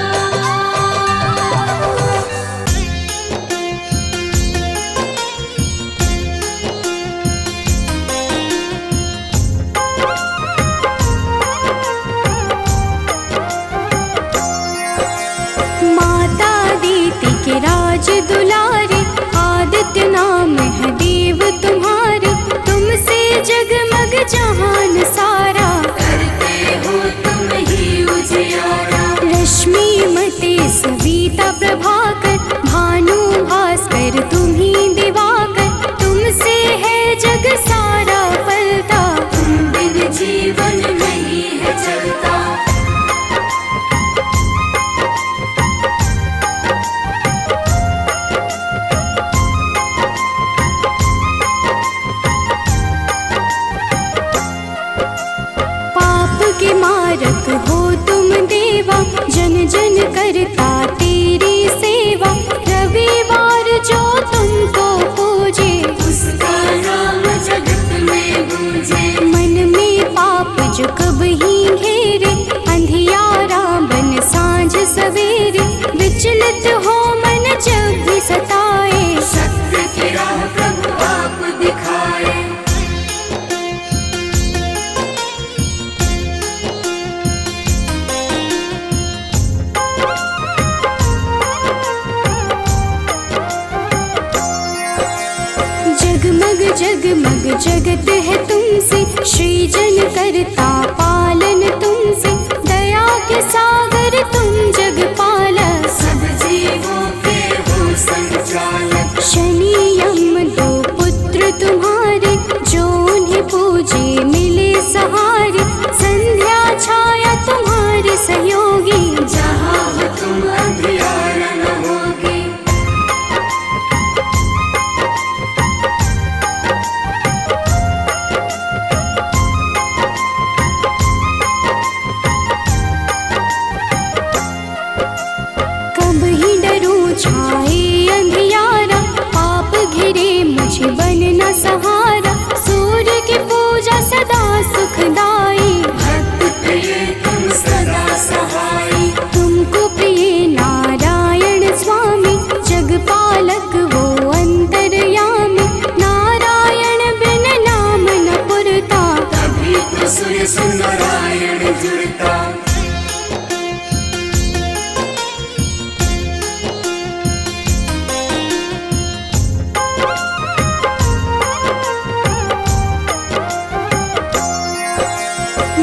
Speaker 1: माता दीति के राज दुलारे, आदित्य नाम है देव तुम्हारे। तुमसे जगमग जहान सारा,
Speaker 2: करते हो तुम ही उजियारा।
Speaker 1: रश्मि मते सविता प्रभाकर, भानु भास्कर तुम्ही दिवाकर। तुमसे है जग सारा पलता,
Speaker 2: तुम बिन जीवन नहीं है चलता।
Speaker 1: पाप के मारक हो तुम देवा, जन जन करता तेरी सेवा। रविवार जो तुमको पूजे,
Speaker 2: उसका नाम जगत में गूंजे।
Speaker 1: मन में पाप जो कब ही घेरे, अंधियारा बन सांझ सवेरे। विचलित हो मन जब भी सताए,
Speaker 2: सत्य की राह प्रभु आप दिखाए।
Speaker 1: जगमग जगमग जगत है तुमसे, सृजन करता पालन तुमसे। दया के सागर तुम जग पालक,
Speaker 2: सब जीवों के हो संचालक।
Speaker 1: शनि यम दो पुत्र तुम्हारे, जो उन्हें पूजे मिले सहारे। संध्या छाया तुम्हारे सहयोगी,
Speaker 2: जहाँ हो तुम अंधियारा न होगी।
Speaker 1: कब ही डरूं छाए अंधियारा। पाप घिरे मुझे बनना सहारा, सूर्य की पूजा सदा सुखदाई।
Speaker 2: भक्त प्रिय तुम सदा सहाई।
Speaker 1: तुमको प्रिय नारायण स्वामी, जगपालक वो अंतर्यामी। नारायण बिन नाम न पुरता,
Speaker 2: तभी तो सूर्य से नारायण जुड़ता।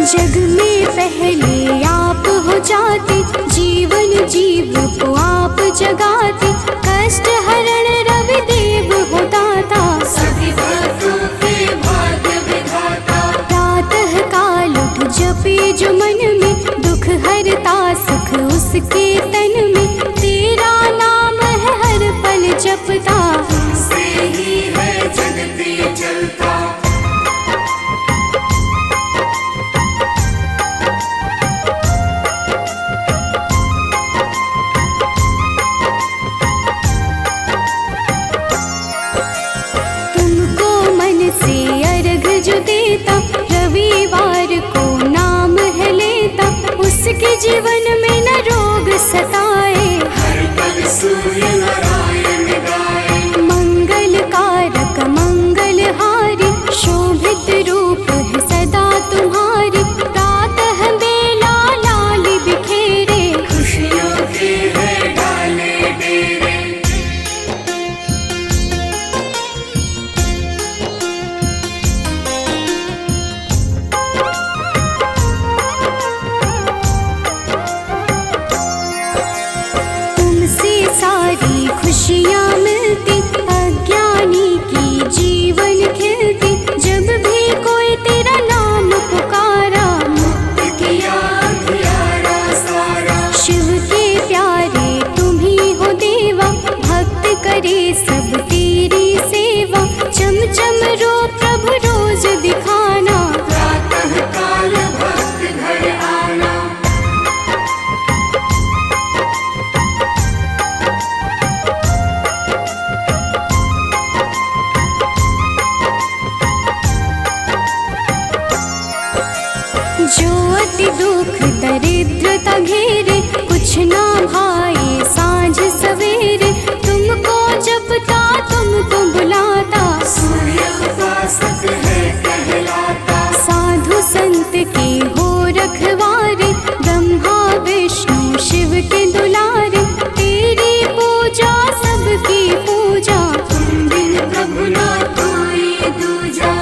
Speaker 1: जग में पहले आप हो जाते, जीवन जीव को आप जगाते। कष्ट हरण रवि देव हो दाता,
Speaker 2: सभी भक्तों के भाग्य विधाता।
Speaker 1: प्रातः काल उठ जपे जो मन में, दुख हरता सुख उसके तन में। तेरा नाम है हर पल जपता,
Speaker 2: तुमसे ही है जगत ये चलता।
Speaker 1: जाति दुख दरिद्रता घेरे, कुछ ना भाई सांझ सवेरे। तुमको जपता तुमको बुलाता,
Speaker 2: सूर्य उपासक है कहलाता।
Speaker 1: साधु संत के हो रखवारे, ब्रह्मा विष्णु शिव के दुलारे। तेरी पूजा सबकी पूजा,
Speaker 2: तुम बिन प्रभु ना कोई दूजा।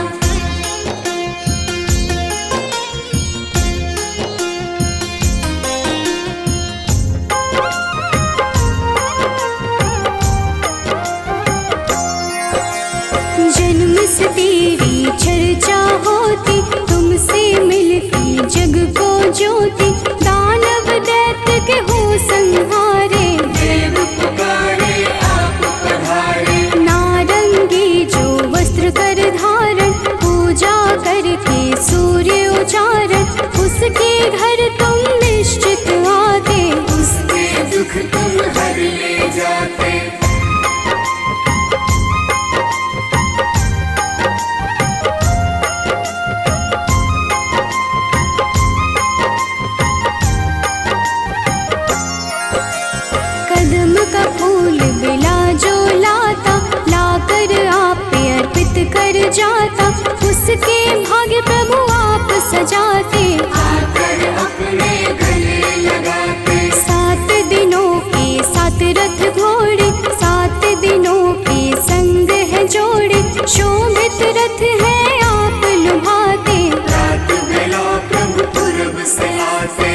Speaker 1: जन्म से तेरी चर्चा होती, तुमसे मिलती जग को ज्योति। दानव दैत्य के हो संहारे,
Speaker 2: देव पुकारे आप पधारे।
Speaker 1: नारंगी जो वस्त्र कर धारण, पूजा करके सूर्य उच्चारण। उसके घर तुम निश्चित आते,
Speaker 2: उसके दुख तुम हर ले जाते।
Speaker 1: कदम का फूल बिला जो लाता, लाकर आप पे अर्पित कर जाता। उसके भाग्य प्रभु आप सजाते,
Speaker 2: आकर अपने गले लगाते।
Speaker 1: 7 दिनों के 7 रथ घोड़े, 7 दिनों के संग है जोड़े। शोभित रथ है आप लुभाते,
Speaker 2: रात बेला प्रभु पूर्व से आते।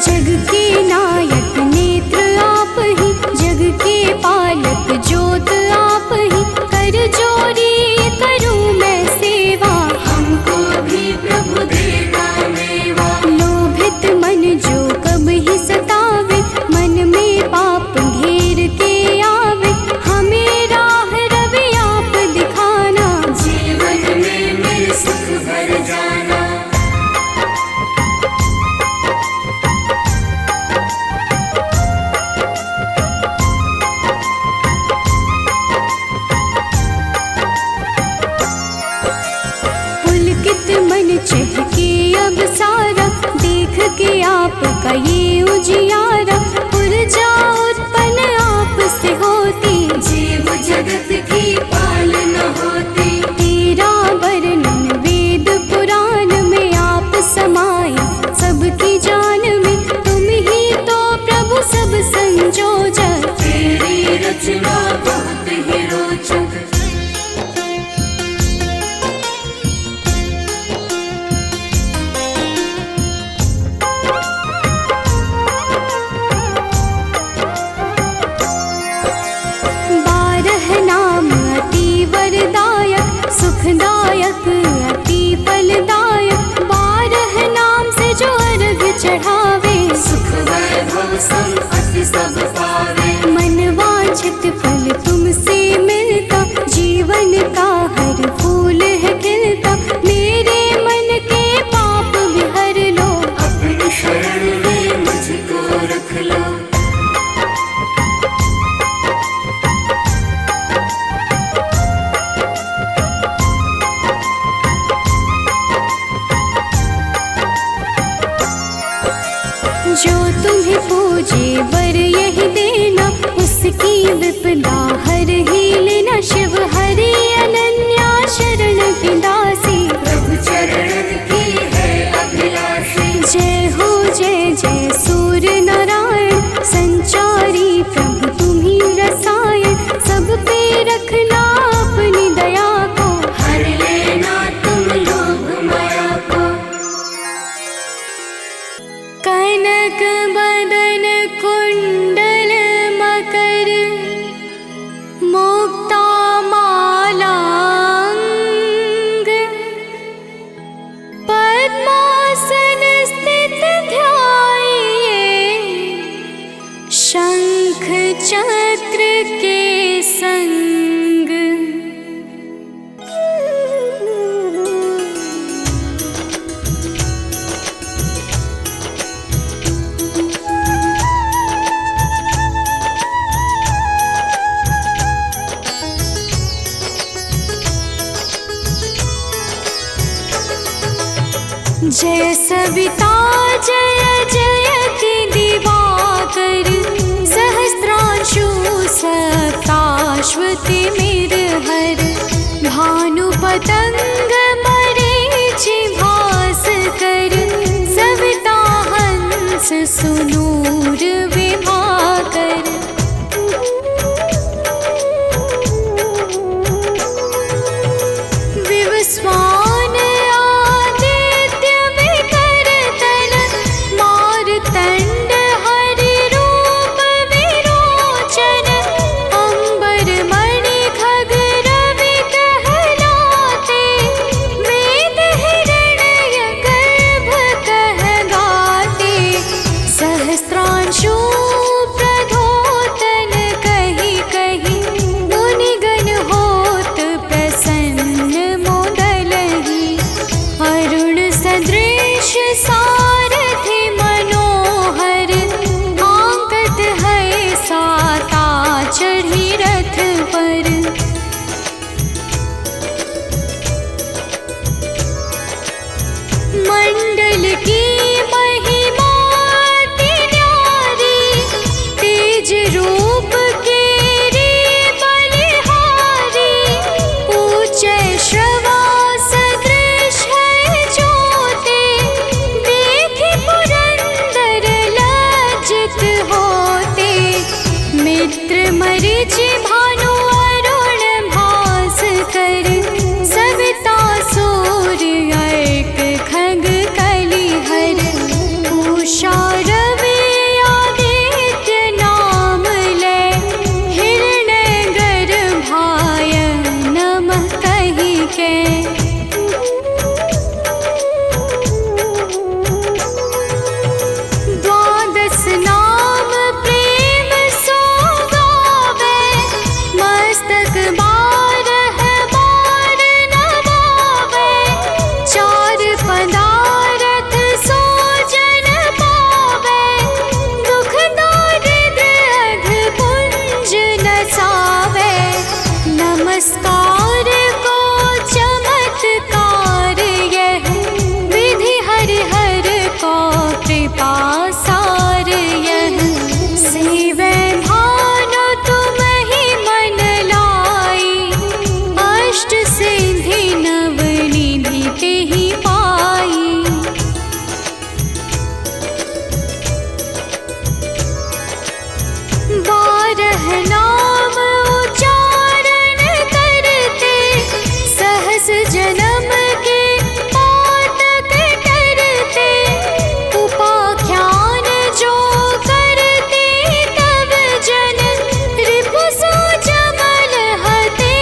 Speaker 1: जग के नायक नेत्र आप ही, जग के पालक ज्योत आप ही। कर जोरी करूं मैं सेवा,
Speaker 2: हमको भी प्रभु देगा मेवा।
Speaker 1: लोभित मन जो कब ही सतावे, मन में पाप घेर के आवे। हमें राह रवि आप दिखाना,
Speaker 2: जीवन में मेरे सुख भर जाना।
Speaker 1: पुलकित मन चहके अब सारा, देख के आपका ये उजियारा। ऊर्जा उत्पन्न आप से होती,
Speaker 2: जीव जगत की पालना होती।
Speaker 1: तेरा वर्णन वेद पुराण में आप समाए, सबकी जान में तुम ही तो प्रभु सब संजोजक।
Speaker 2: तेरी रचना बहुत ही रोचक।
Speaker 1: बारह नाम अति वरदायक, सुखदायक अति फलदायक। 12 नाम से जो अर्घ चढ़ावे,
Speaker 2: सुख वैभव संपत्ति सब पावे।
Speaker 1: मन वांछित फल तुमसे मिलता, जीवन का हर फूल है खिलता। मेरे मन के पाप भी हर लो,
Speaker 2: अपनी शरण में मुझको रख लो।
Speaker 1: जो तुम्हें पूजे वर यही देना, उसकी विपदा हर ही लेना। शिव हरि अनन्या शरण की दासी,
Speaker 2: प्रभु चरणन की है अभिलाषी।
Speaker 1: जय हो जय जय सूर्य नारायण। संचारी प्रभु तुम्ही रसायन, सब पे रखना अपनी दया को।
Speaker 2: हर लेना तुम लोभ माया को।
Speaker 1: कनक बदन कुंडल मकर, मुक्ता मालांग। पद्मासन स्थित ध्याये, शंख चक्र के संग। जय सविता जय जयति दिवाकर सहस्रांशु सप्ताश्वति मेरहर भानु पतंग मरीचि भास्कर सविता हंस सुनूर विभाकर। विवस्वान आदित्य विकर तन मारतंड हरि रूप विरोचन अंबर मणि खग रवि कहलाते वेद हिरण्य गर्भ कह गाते सहस्त्रांशु प्रधोतन कही कही मुनिगण होत प्रसन्न मोदलहि अरुण सदृश सारथि मनोहर आंकत है साता चढ़ी रथ पर। मंडल की महिमा अति न्यारी तेज रूप के रे बलिहारी ऊंचे श्रवा सदृश है ज्योति देखि पुरंदर लज्जित होते मित्र मरीचि भानु अरुण भास्कर सविता सूर्य अर्क खग कलिहर उषा रवि आदित्य नाम ले हिरण्य गर्भाय नमः कहि के। द्वादश नाम प्रेम सो गावे मस्तक बारह बार नवावे चार पदारथ सो जन पावे दुख दारिद्र अघ पुंज नसावे नमस्कार को चमत्कार यह विधि हरिहर को कृपा सार यह सेवे भानु तुम ही मन लाई अष्ट सिद्धि नव निधि तेहि पाई। बारह नाम उच्चारण करते सहस जन्म के पातक टरते उपाख्यान जो करते तब जन रिपु सो जमल हते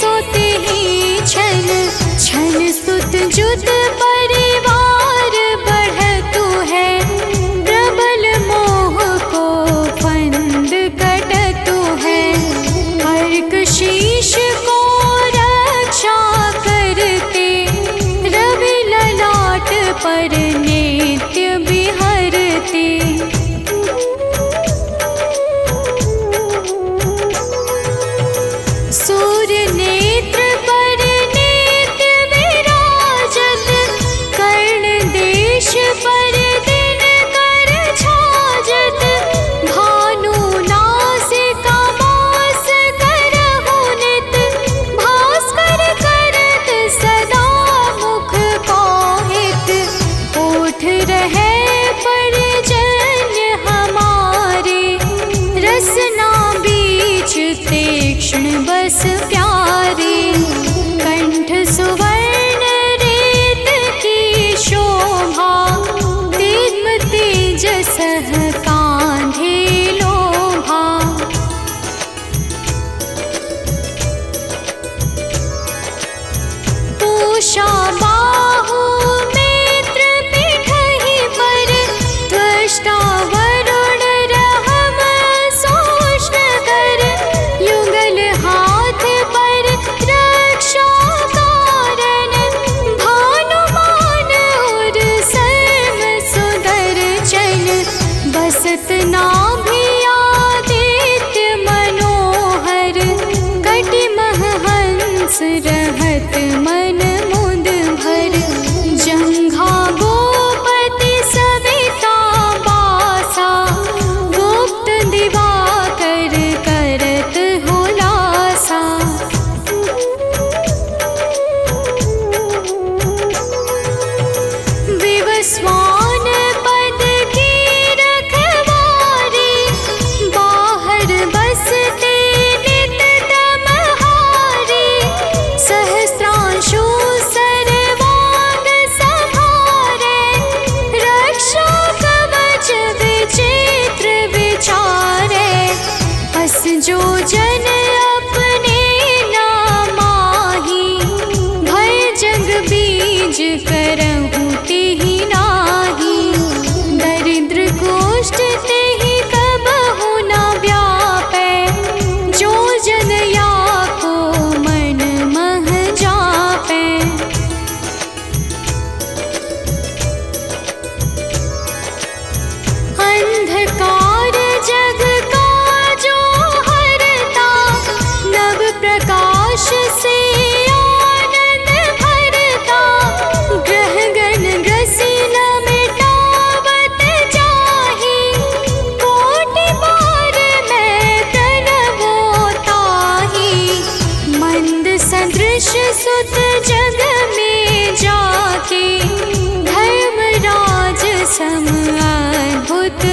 Speaker 1: सोते ही छन छन सुत जुत परिवार बढ़तु है प्रबल मोह को फंद कटतु है अर्क शीश को रक्षा करते रवि ललाट पर नित्य बिहरते। सूर्य नेत्र पर नित्य विराजत कर्ण देश पर दिन कर छाजत भानु नासिका मास करहु नित भास्कर करत सदा मुख पाहित ओठ रहे परजन्य हमारे रसना बीच तीक्ष्ण बस प्यारे कंठ सुवर्ण रेत की शोभा दिग्म तेजस कांधे लोभा। पूषा बाहु नेत्र पिठहि पर त्वष्टा वरुण रहम सोष्ण कर युगल हाथ पर रक्षा कारण भानुमान और सर्व सुदर्शन बसत नाभि आदित्य मनोहर कटि मह हंस रहत मन मुद भर जंघा गो सम अद्भुत